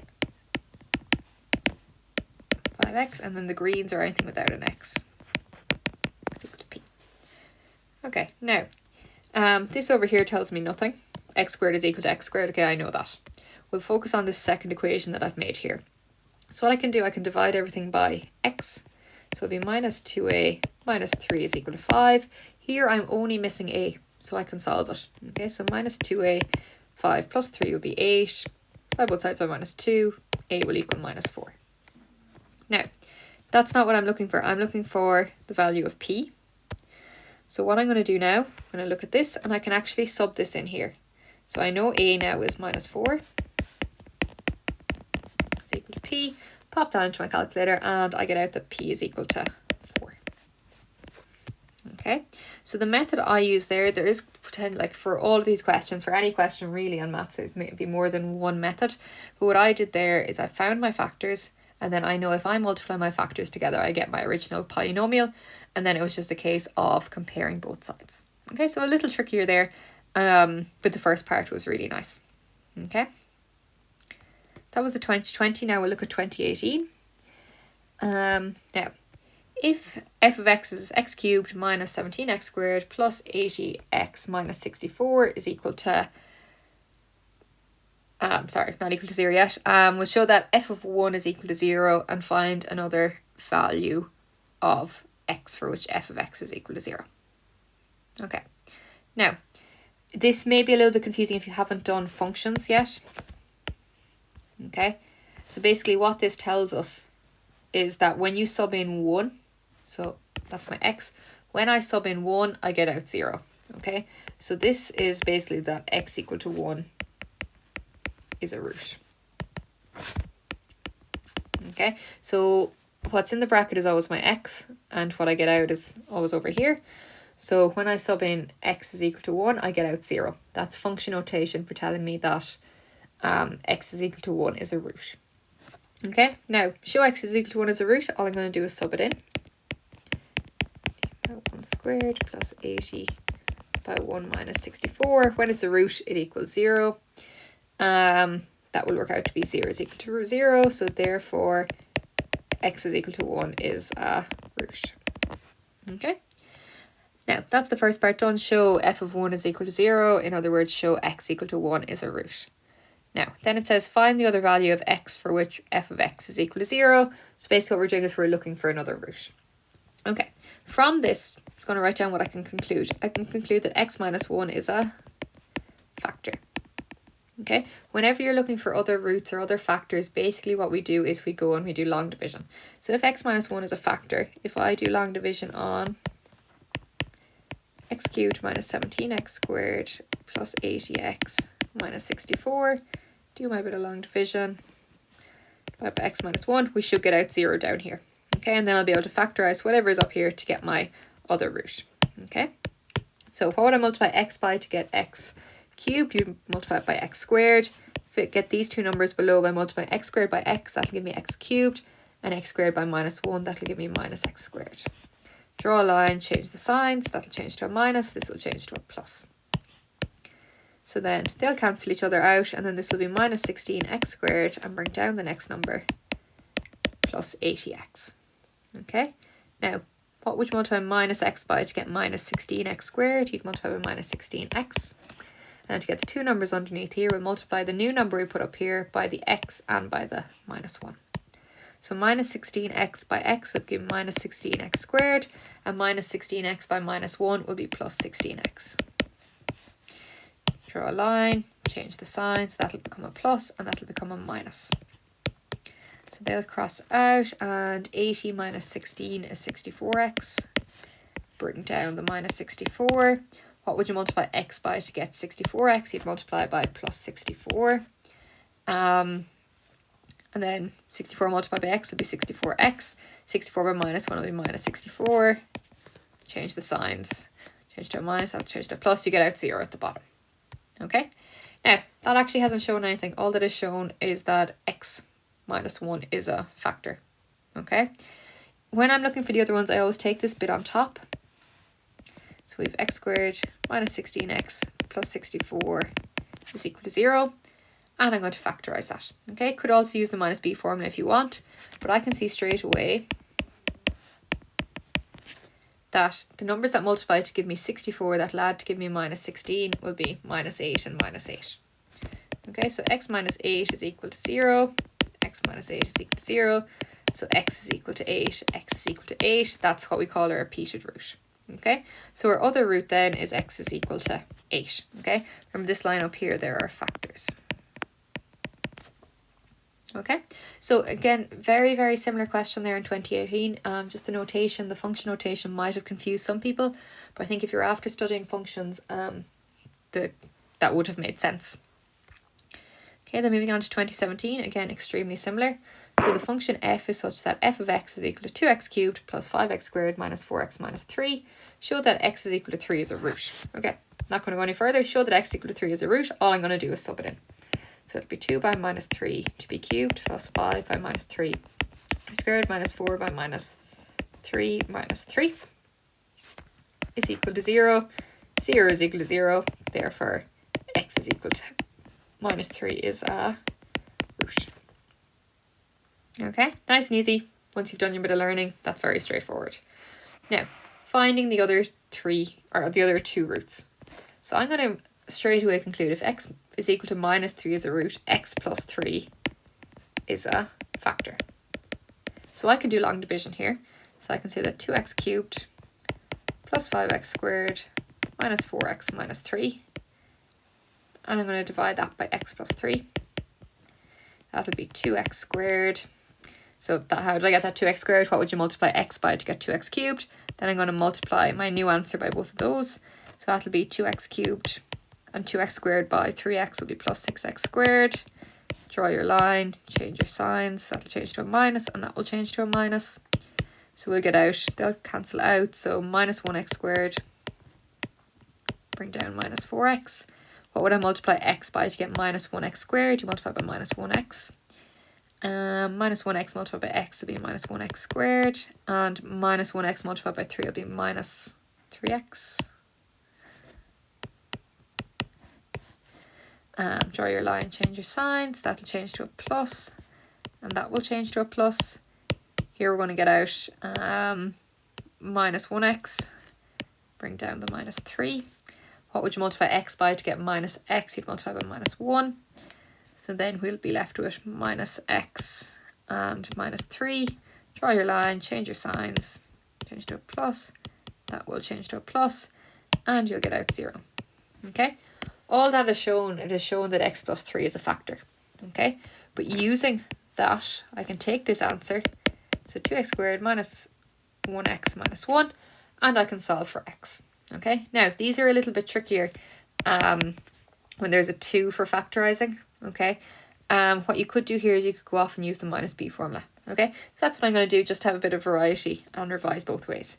Speaker 1: 5x. And then the greens are anything without an x equal to p. Okay, now this over here tells me nothing. X squared is equal to x squared. Okay, I know that. We'll focus on this second equation that I've made here. So what I can do, I can divide everything by x. So it'll be minus 2a minus 3 is equal to 5. Here I'm only missing a, so I can solve it. Okay, so minus 2a, 5 plus 3 will be 8. By both sides by minus 2, a will equal minus 4. Now, that's not what I'm looking for. I'm looking for the value of p. So what I'm going to do now, I'm going to look at this and I can actually sub this in here. So I know a now is minus 4 is equal to p. Pop that into my calculator and I get out that p is equal to 4. Okay, so the method I use there is like for all of these questions, for any question really on maths, there's maybe more than one method. But what I did there is I found my factors, and then I know if I multiply my factors together, I get my original polynomial, and then it was just a case of comparing both sides. Okay, so a little trickier there, but the first part was really nice. Okay, that was the 2020. Now we'll look at 2018. Now, if f of x is x cubed minus 17x squared plus 80x minus 64 is equal to, sorry, not equal to 0 yet, we'll show that f of 1 is equal to 0 and find another value of x for which f of x is equal to 0. Okay, now this may be a little bit confusing if you haven't done functions yet. Okay, so basically what this tells us is that when you sub in 1, so that's my x, when I sub in 1, I get out 0. Okay, so this is basically that x equal to 1 is a root. Okay, so what's in the bracket is always my x, and what I get out is always over here. So when I sub in x is equal to 1, I get out 0. That's function notation for telling me that x is equal to 1 is a root. Okay, now show x is equal to 1 as a root, all I'm going to do is sub it in. 1 squared plus 80 by 1 minus 64. When it's a root, it equals 0. That will work out to be 0 is equal to 0, so therefore x is equal to 1 is a root. Okay, now that's the first part done. Show f of 1 is equal to 0, in other words, show x equal to 1 is a root. Now, then it says find the other value of x for which f of x is equal to 0. So basically what we're doing is we're looking for another root. Okay, from this, I'm just going to write down what I can conclude. I can conclude that x minus 1 is a factor. Okay, whenever you're looking for other roots or other factors, basically what we do is we go and we do long division. So if x minus 1 is a factor, if I do long division on x cubed minus 17x squared plus 80x minus 64, do my bit of long division, divided by x minus 1, we should get out 0 down here. Okay, and then I'll be able to factorize whatever is up here to get my other root. Okay, so what would I multiply x by to get x cubed? You multiply it by x squared. If I get these two numbers below by multiplying x squared by x, that'll give me x cubed, and x squared by minus 1, that'll give me minus x squared. Draw a line, change the signs, that'll change to a minus, this will change to a plus. So then they'll cancel each other out, and then this will be minus 16x squared, and bring down the next number, plus 80x. Okay, now what would you multiply minus x by to get minus 16x squared? You'd multiply by minus 16x. And to get the two numbers underneath here, we'll multiply the new number we put up here by the x and by the minus 1. So minus 16x by x will give minus 16x squared, and minus 16x by minus 1 will be plus 16x. Draw a line, change the signs, that'll become a plus and that'll become a minus. So they'll cross out, and 80 minus 16 is 64x. Bring down the minus 64. What would you multiply x by to get 64x? You'd multiply by plus 64. And then 64 multiplied by x would be 64x. 64 by minus 1 will be minus 64. Change the signs. Change to a minus, that'll change to a plus. You get out 0 at the bottom. Okay, now that actually hasn't shown anything. All that is shown is that x minus 1 is a factor. Okay, when I'm looking for the other ones, I always take this bit on top. So we have x squared minus 16x plus 64 is equal to 0. And I'm going to factorize that. Okay, could also use the minus b formula if you want, but I can see straight away that the numbers that multiply to give me 64 that'll add to give me minus 16 will be minus 8 and minus 8. Okay, so x minus 8 is equal to 0. X minus 8 is equal to 0. So x is equal to 8. X is equal to 8. That's what we call a repeated root. Okay, so our other root then is x is equal to 8. Okay, remember this line up here, there are factors. Okay, so again, very, very similar question there in 2018. Just the notation, the function notation might have confused some people, but I think if you're after studying functions, that would have made sense. Okay, then moving on to 2017, again, extremely similar. So the function f is such that f of x is equal to 2x cubed plus 5x squared minus 4x minus 3. Show that x is equal to 3 is a root. Okay, not going to go any further. Show that x is equal to 3 is a root. All I'm going to do is sub it in. So it'll be 2 by minus 3 to be cubed plus 5 by minus 3 squared minus 4 by minus 3 is equal to 0. 0 is equal to 0. Therefore, x is equal to minus 3 is a root. Okay, nice and easy. Once you've done your bit of learning, that's very straightforward. Now, finding the other two roots. So I'm going to straight away conclude if x is equal to minus 3 is a root, x plus 3 is a factor. So I can do long division here. So I can say that 2x cubed plus 5x squared minus 4x minus 3. And I'm going to divide that by x plus 3. That'll be 2x squared. So how did I get that 2x squared? What would you multiply x by to get 2x cubed? Then I'm going to multiply my new answer by both of those. So that'll be 2x cubed and 2x squared by 3x will be plus 6x squared. Draw your line, change your signs. That'll change to a minus and that will change to a minus. So we'll get out, they'll cancel out. So minus 1x squared, bring down minus 4x. What would I multiply x by to get minus 1x squared? You multiply by minus 1x. Minus 1x multiplied by x will be minus 1x squared. And minus 1x multiplied by 3 will be minus 3x. Draw your line, change your signs. That'll change to a plus. And that will change to a plus. Here we're going to get out minus 1x. Bring down the minus 3. What would you multiply x by to get minus x? You'd multiply by minus 1. So then we'll be left with minus x and minus 3. Draw your line, change your signs. Change to a plus. That will change to a plus. And you'll get out 0. Okay? All that is shown, it is shown that x plus 3 is a factor. Okay? But using that, I can take this answer. So 2x squared minus 1x minus 1. And I can solve for x. Okay, now these are a little bit trickier when there's a 2 for factorizing. Okay, what you could do here is you could go off and use the minus b formula. Okay, so that's what I'm going to do, just to have a bit of variety and revise both ways.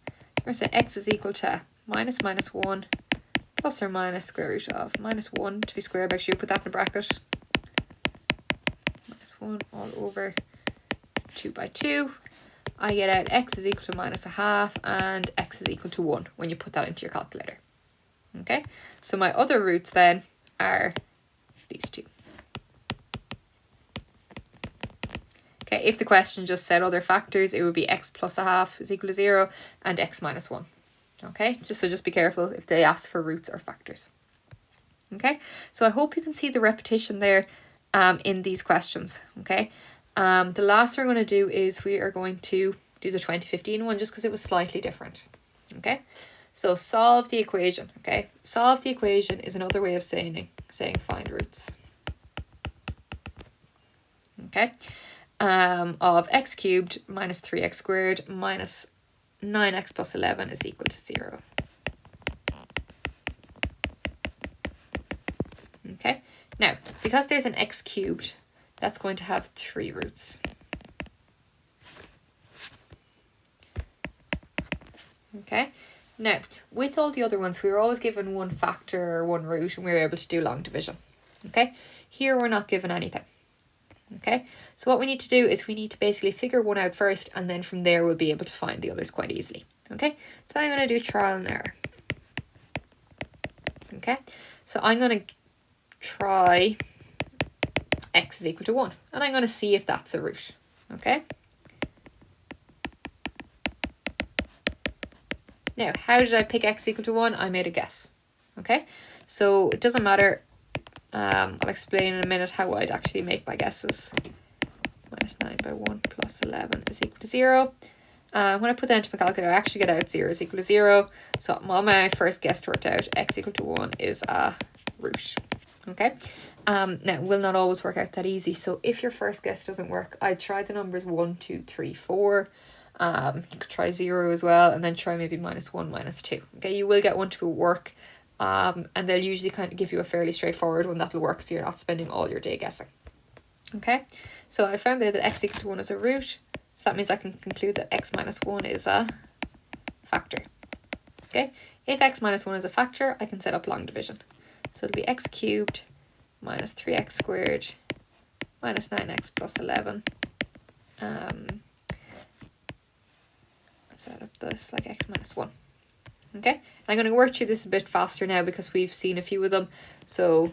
Speaker 1: going to say x is equal to minus 1 plus or minus square root of minus 1 to be squared. Make sure you put that in a bracket. Minus 1 all over 2 by 2. I get out x is equal to minus a half and x is equal to 1 when you put that into your calculator. Okay, so my other roots then are these two. Okay, if the question just said other factors, it would be x plus a half is equal to 0 and x minus 1. Okay, just be careful if they ask for roots or factors. Okay, so I hope you can see the repetition there in these questions. Okay, the last we're going to do is we are going to do the 2015 one just because it was slightly different. Okay, so solve the equation. Okay, solve the equation is another way of saying find roots. Okay, of x cubed minus 3x squared minus 9x plus 11 is equal to 0. Okay, now because there's an x cubed, that's going to have 3 roots. Okay, now with all the other ones we were always given one factor or one root and we were able to do long division. Okay, here we're not given anything. Okay, so what we need to do is we need to basically figure one out first, and then from there we'll be able to find the others quite easily. Okay, so I'm going to do trial and error. Okay, so I'm going to try x is equal to 1 and I'm going to see if that's a root. Okay, now how did I pick x equal to 1? I made a guess. Okay, so it doesn't matter. I'll explain in a minute how I'd actually make my guesses. Minus 9 by 1 plus 11 is equal to 0. When I put that into my calculator, I actually get out 0 is equal to 0. So on my first guess worked out, x equal to 1 is a root. Okay. Now it will not always work out that easy. So if your first guess doesn't work, I'd try the numbers 1, 2, 3, 4. You could try 0 as well, and then try maybe minus 1, minus 2. Okay, you will get one to work. And they'll usually kind of give you a fairly straightforward one that'll work, so you're not spending all your day guessing. Okay, so I found there that x equal to 1 is a root, so that means I can conclude that x minus 1 is a factor. Okay, if x minus 1 is a factor, I can set up long division. So it'll be x cubed minus 3x squared minus 9x plus 11. Let's set up this like x minus 1. Okay, I'm going to work through this a bit faster now because we've seen a few of them. So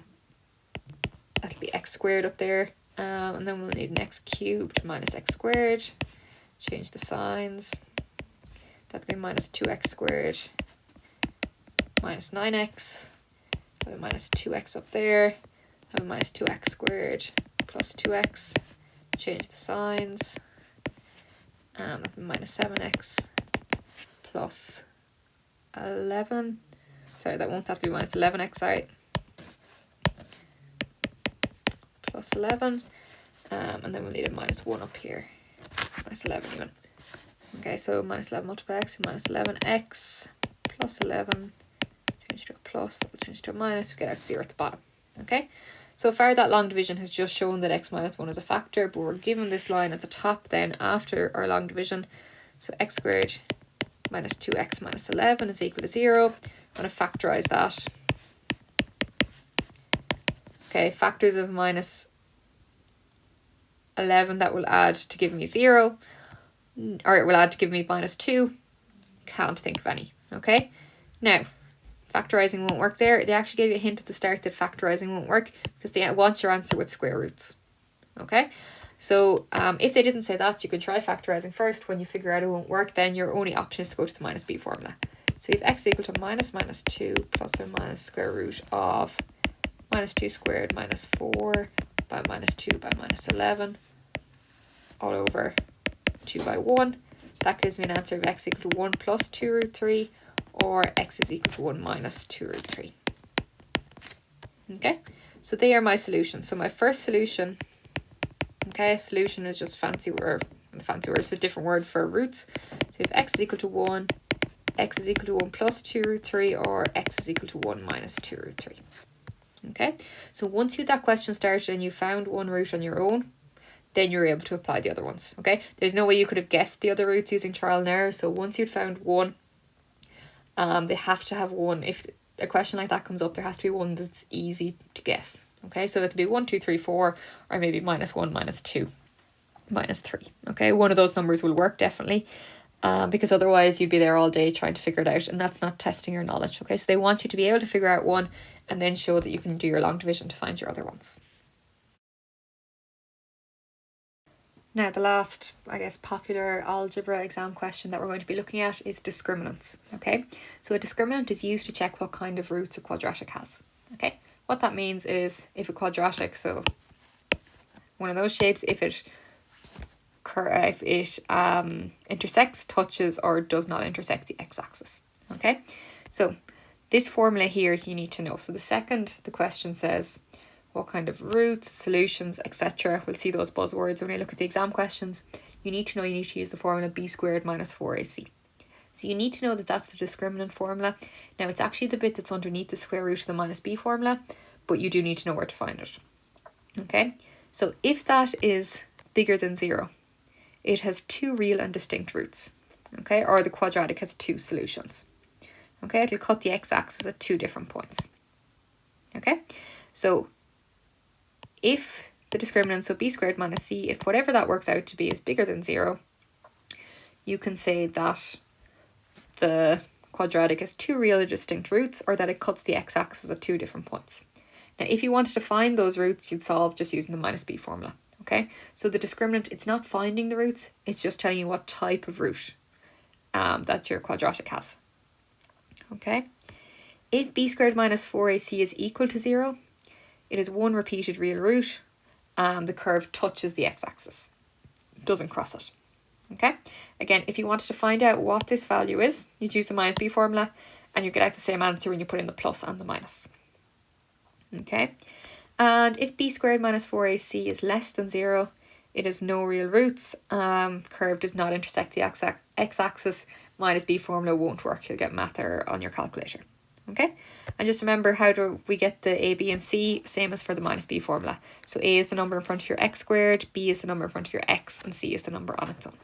Speaker 1: that'll be x squared up there. And then we'll need an x cubed minus x squared. Change the signs. That'll be minus 2x squared minus 9x. That'll be minus 2x up there. That'll be minus 2x squared plus 2x. Change the signs. That'll be minus 7x plus 11. Sorry, that won't have to be minus 11x, sorry. Plus 11. And then we'll need a minus 1 up here. Minus 11 even. Okay, so minus 11 multiplied x, minus 11x plus 11. Change to a plus, that'll change to a minus. We get out 0 at the bottom. Okay, so far that long division has just shown that x minus 1 is a factor, but we're given this line at the top then after our long division. So x squared minus 2x minus 11 is equal to 0. I'm going to factorize that. Okay, factors of minus 11, that will add to give me 0. Or it will add to give me minus 2. Can't think of any. Okay, now factorizing won't work there. They actually gave you a hint at the start that factorizing won't work because they want your answer with square roots. Okay, so if they didn't say that, you can try factorizing first. When you figure out it won't work, then your only option is to go to the minus b formula. So you have x equal to minus 2 plus or minus square root of minus 2 squared minus 4 by minus 2 by minus 11 all over 2 by 1. That gives me an answer of x equal to 1 plus 2 root 3, or x is equal to 1 minus 2 root 3. Okay, so they are my solutions. So my first solution, okay, solution is just fancy word, it's a different word for roots. So if x is equal to 1, x is equal to 1 plus 2 root 3, or x is equal to 1 minus 2 root 3. Okay, so once you had that question started and you found one root on your own, then you're able to apply the other ones. Okay, there's no way you could have guessed the other roots using trial and error. So once you'd found one, they have to have one. If a question like that comes up, there has to be one that's easy to guess. Okay, so it'll be 1, 2, 3, 4, or maybe -1, -2, -3. Okay, one of those numbers will work definitely, because otherwise you'd be there all day trying to figure it out, and that's not testing your knowledge. Okay, so they want you to be able to figure out one and then show that you can do your long division to find your other ones. Now, the last, I guess, popular algebra exam question that we're going to be looking at is discriminants. Okay, so a discriminant is used to check what kind of roots a quadratic has. Okay, what that means is if a quadratic, so one of those shapes, if it intersects, touches, or does not intersect the x-axis. Okay, so this formula here you need to know. So the question says what kind of roots, solutions, etc. We'll see those buzzwords when we look at the exam questions. You need to know you need to use the formula b squared minus 4ac. So you need to know that that's the discriminant formula. Now it's actually the bit that's underneath the square root of the minus b formula, but you do need to know where to find it. Okay, so if that is bigger than 0, it has two real and distinct roots. Okay, or the quadratic has two solutions. Okay, it'll cut the x-axis at 2 different points. Okay, so if the discriminant, so b squared minus c, if whatever that works out to be is bigger than 0, you can say that the quadratic has two real and distinct roots, or that it cuts the x-axis at 2 different points. Now, if you wanted to find those roots, you'd solve just using the minus b formula. Okay, so the discriminant, it's not finding the roots, it's just telling you what type of root that your quadratic has. Okay, if b squared minus 4ac is equal to 0, it is one repeated real root. The curve touches the x-axis, doesn't cross it. Okay, again, if you wanted to find out what this value is, you'd use the minus b formula, and you get out the same answer when you put in the plus and the minus. Okay, and if b squared minus 4ac is less than 0, it has no real roots. Curve does not intersect the x-axis. Minus b formula won't work. You'll get math error on your calculator. Okay, and just remember, how do we get the a, b and c? Same as for the minus b formula. So a is the number in front of your x squared, b is the number in front of your x, and c is the number on its own.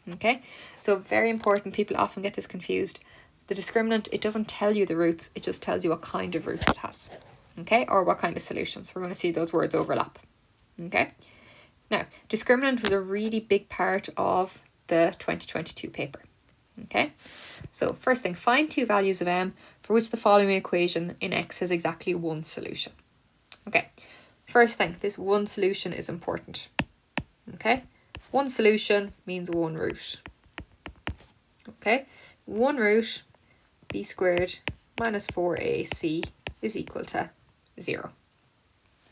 Speaker 1: Okay, so very important, people often get this confused. The discriminant, it doesn't tell you the roots, it just tells you what kind of roots it has. Okay, or what kind of solutions. We're going to see those words overlap. Okay, now discriminant was a really big part of the 2022 paper. Okay, so first thing, find two values of m for which the following equation in x has exactly one solution. Okay, first thing, this one solution is important. Okay, one solution means one root. Okay, one root, b squared minus 4ac is equal to 0.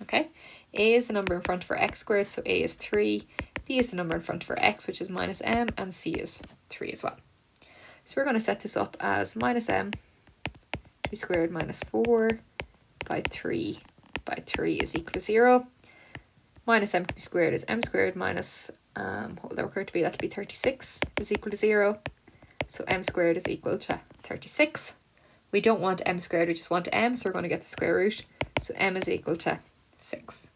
Speaker 1: Okay, a is the number in front for x squared, so a is 3, b is the number in front for x, which is minus m, and c is 3 as well. So we're going to set this up as minus m, b squared minus 4 by 3 is equal to 0. Minus m squared is m squared minus, what will that work out to be? That'll be 36 is equal to 0. So m squared is equal to 36. We don't want m squared, we just want m, so we're going to get the square root. So m is equal to 6.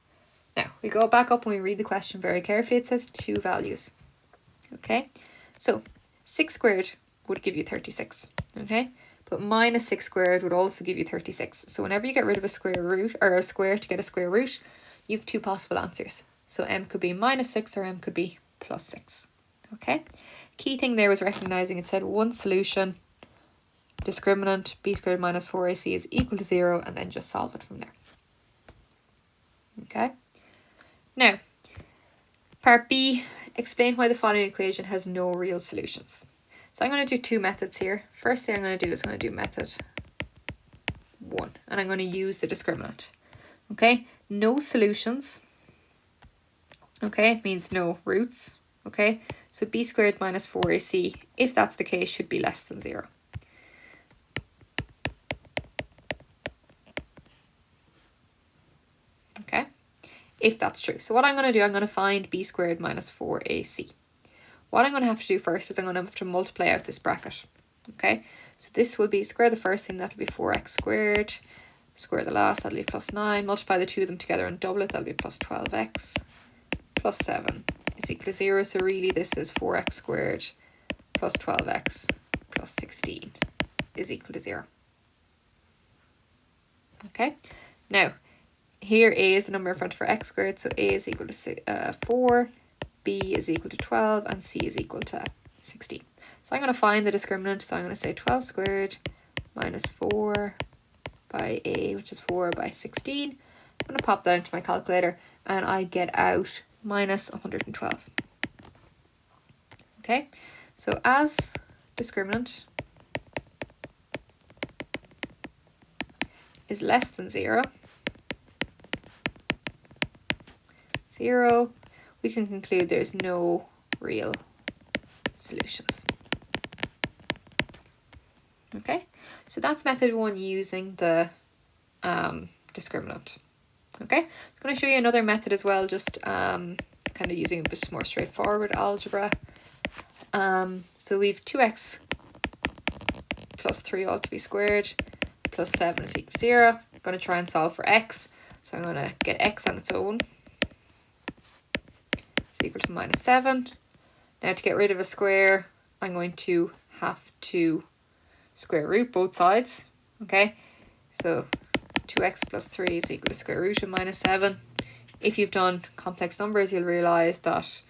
Speaker 1: Now, we go back up and we read the question very carefully. It says two values. Okay, so 6 squared would give you 36. Okay, but minus 6 squared would also give you 36. So whenever you get rid of a square root, or a square to get a square root, you have two possible answers. So m could be minus 6 or m could be plus 6. Okay, key thing there was recognizing it said one solution, discriminant b squared minus 4ac is equal to 0, and then just solve it from there. Okay, now part B, explain why the following equation has no real solutions. So I'm going to do two methods here. First thing I'm going to do is I'm going to do method 1, and I'm going to use the discriminant. Okay, no solutions. Okay, means no roots. Okay, so b squared minus 4ac, if that's the case, should be less than 0. Okay, if that's true. So what I'm going to do, I'm going to find b squared minus 4ac. What I'm going to have to do first is I'm going to have to multiply out this bracket. Okay, so this will be square the first thing, that'll be 4x squared. Square the last, that'll be plus 9. Multiply the two of them together and double it, that'll be plus 12x. Plus 7 is equal to 0. So really this is 4x squared plus 12x plus 16 is equal to 0. Okay, now here a is the number in front for x squared, so a is equal to 4, b is equal to 12, and c is equal to 16. So I'm going to find the discriminant, so I'm going to say 12 squared minus 4 by a, which is 4 by 16. I'm going to pop that into my calculator, and I get out minus 112. Okay, so as discriminant is less than 0, we can conclude there's no real solutions. Okay, so that's method 1 using the discriminant. Okay, I'm going to show you another method as well, just kind of using a bit more straightforward algebra. So we've 2x plus 3 all to be squared plus 7 is equal to 0. I'm going to try and solve for x, so I'm going to get x on its own. It's equal to minus 7. Now to get rid of a square, I'm going to have to square root both sides. Okay, so 2x plus 3 is equal to square root of minus 7. If you've done complex numbers, you'll realise that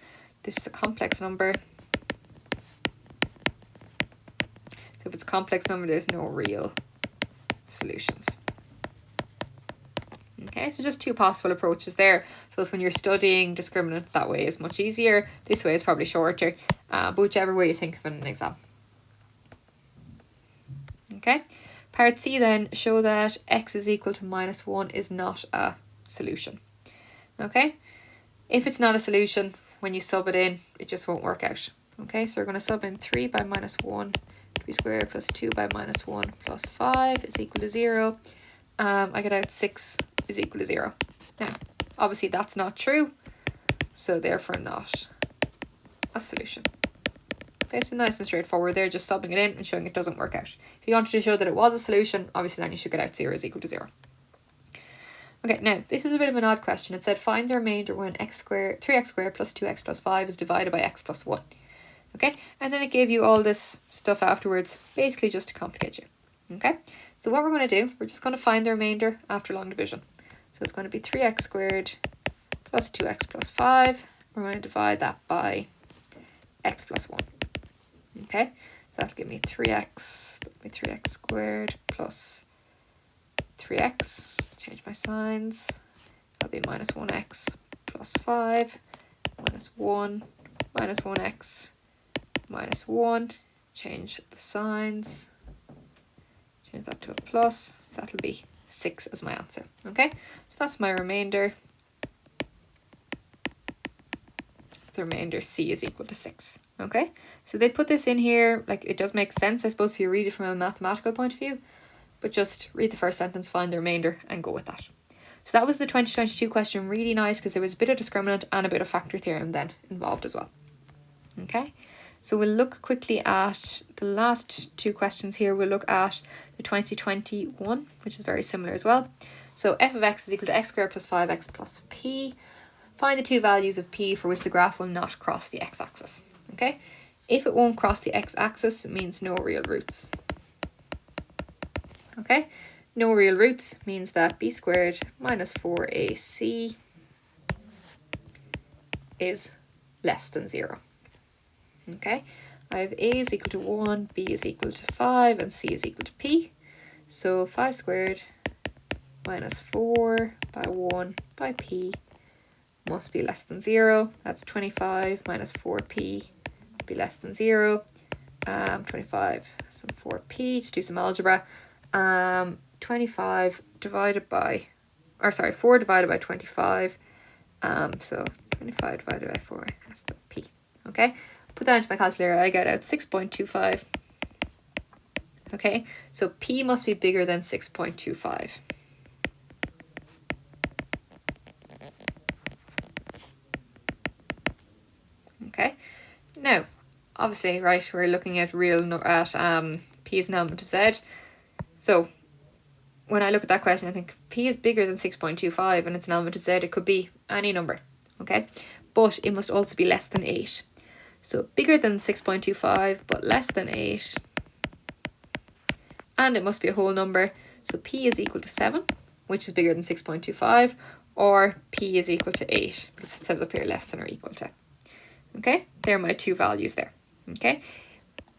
Speaker 1: this is a complex number. So if it's a complex number, there's no real solutions. Okay, so just two possible approaches there. So when you're studying discriminant, that way is much easier. This way is probably shorter, but whichever way you think of in an exam. Okay, part C then, show that x is equal to minus 1 is not a solution. Okay, if it's not a solution, when you sub it in, it just won't work out. Okay, so we're going to sub in 3 by minus 1 to be squared plus 2 by minus 1 plus 5 is equal to 0. I get out 6 is equal to 0. Now, obviously that's not true, so therefore not a solution. Okay, so nice and straightforward there, just subbing it in and showing it doesn't work out. If you wanted to show that it was a solution, obviously then you should get out 0 is equal to 0. Okay, now this is a bit of an odd question. It said find the remainder when 3x squared plus 2x plus 5 is divided by x plus 1. Okay, and then it gave you all this stuff afterwards, basically just to complicate you. Okay, so what we're going to do, we're just going to find the remainder after long division. So it's going to be 3x squared plus 2x plus 5. We're going to divide that by x plus 1. Okay, so that'll give me 3x squared plus 3x. Change my signs. That'll be minus 1x plus 5 minus 1 minus 1x minus 1. Change the signs. Change that to a plus. So that'll be 6 as my answer. Okay, so that's my remainder. The remainder c is equal to 6. Okay, so they put this in here, like it does make sense I suppose if you read it from a mathematical point of view, but just read the first sentence, find the remainder and go with that. So that was the 2022 question. Really nice because there was a bit of discriminant and a bit of factor theorem then involved as well. Okay, so we'll look quickly at the last two questions here. We'll look at the 2021, which is very similar as well. So f of x is equal to x squared plus 5x plus p. Find the two values of p for which the graph will not cross the x-axis. Okay, if it won't cross the x-axis, it means no real roots. Okay, no real roots means that b squared minus 4ac is less than 0. Okay, I have a is equal to 1, b is equal to 5, and c is equal to p. So 5 squared minus 4 by 1 by p must be less than 0. That's 25 minus 4p be less than 0. 25 some 4p, just do some algebra. 25 divided by, or sorry, 4 divided by 25. So 25 divided by 4, that's the p. Okay, put that into my calculator, I get out 6.25. Okay, so p must be bigger than 6.25. Okay, now obviously, right, we're looking at p is an element of z. So when I look at that question, I think p is bigger than 6.25 and it's an element of z. It could be any number, okay, but it must also be less than 8. So bigger than 6.25 but less than 8 and it must be a whole number. So P is equal to 7, which is bigger than 6.25, or P is equal to 8, because it says up here less than or equal to. Okay, there are my two values there. Okay,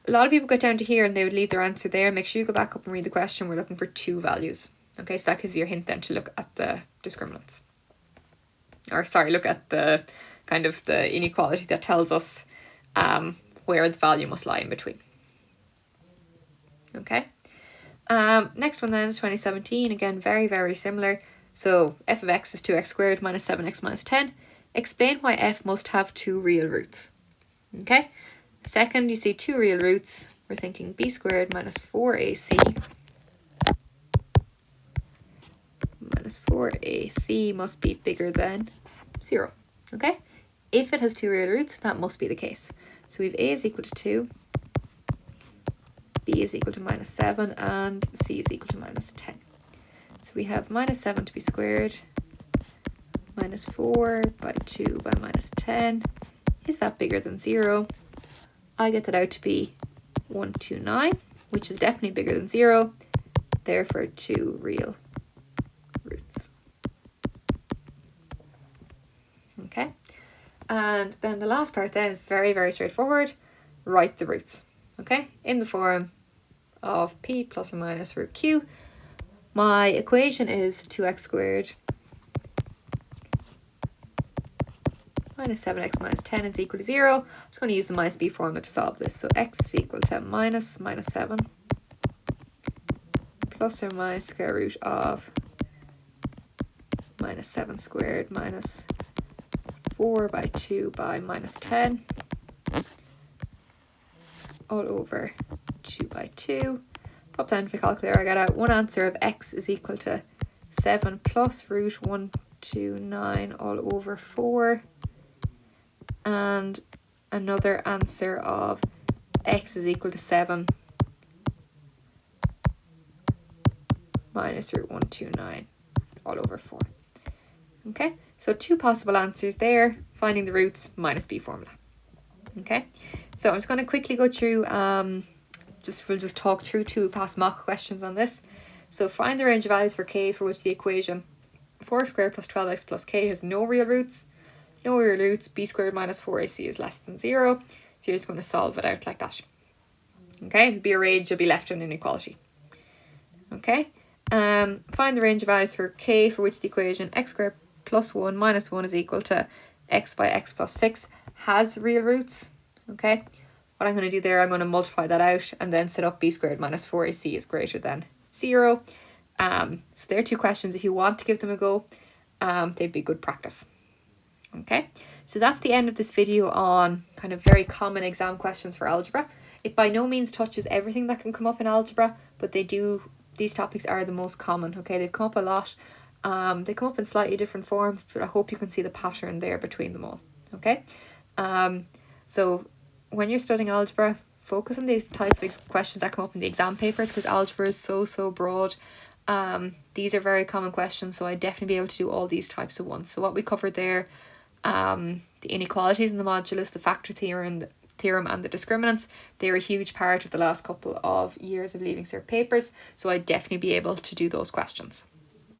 Speaker 1: a lot of people get down to here and they would leave their answer there. Make sure you go back up and read the question. We're looking for two values. Okay, so that gives you a hint then to look at the discriminants. Or sorry, look at the kind of the inequality that tells us where the value must lie in between. Okay. Next one then is 2017. Again, very, very similar. So f of x is 2x squared minus 7x minus 10. Explain why f must have two real roots. Okay. Second, you see two real roots. We're thinking b squared minus 4ac minus 4ac must be bigger than 0. Okay. If it has two real roots, that must be the case. So we have a is equal to 2. B is equal to minus 7 and C is equal to minus 10. So we have minus 7 to be squared, minus 4 by 2 by minus 10. Is that bigger than 0? I get that out to be 129, which is definitely bigger than 0. Therefore, two real roots. Okay. And then the last part then is very, very straightforward. Write the roots. Okay, in the form of p plus or minus root q. My equation is 2x squared minus 7x minus 10 is equal to 0. I'm just going to use the minus b formula to solve this. So x is equal to minus 7 plus or minus square root of minus 7 squared minus 4 by 2 by minus 10. All over 2 by 2. Pop down to my calculator, I get out one answer of x is equal to 7 plus root 129 all over 4. And another answer of x is equal to 7 minus root 129 all over 4. Okay, so two possible answers there, finding the roots minus b formula. Okay, so I'm just going to quickly go through, we'll just talk through two past mock questions on this. So find the range of values for k for which the equation 4x squared plus 12x plus k has no real roots. No real roots, b squared minus 4ac is less than 0. So you're just going to solve it out like that. Okay, it'll be a range, you'll be left with an inequality. Okay, find the range of values for k for which the equation x squared plus 1 minus 1 is equal to x by x plus 6 has real roots. Okay, what I'm going to do there, I'm going to multiply that out and then set up b squared minus 4ac is greater than 0. So there are two questions. If you want to give them a go, they'd be good practice. Okay, so that's the end of this video on kind of very common exam questions for algebra. It by no means touches everything that can come up in algebra, but these topics are the most common. Okay, they've come up a lot. They come up in slightly different forms, but I hope you can see the pattern there between them all. Okay, so when you're studying algebra, focus on these type of questions that come up in the exam papers, because algebra is so broad. These are very common questions, so I'd definitely be able to do all these types of ones. So what we covered there, the inequalities in the modulus, the factor theorem and the discriminants, they're a huge part of the last couple of years of Leaving Cert papers, so I'd definitely be able to do those questions.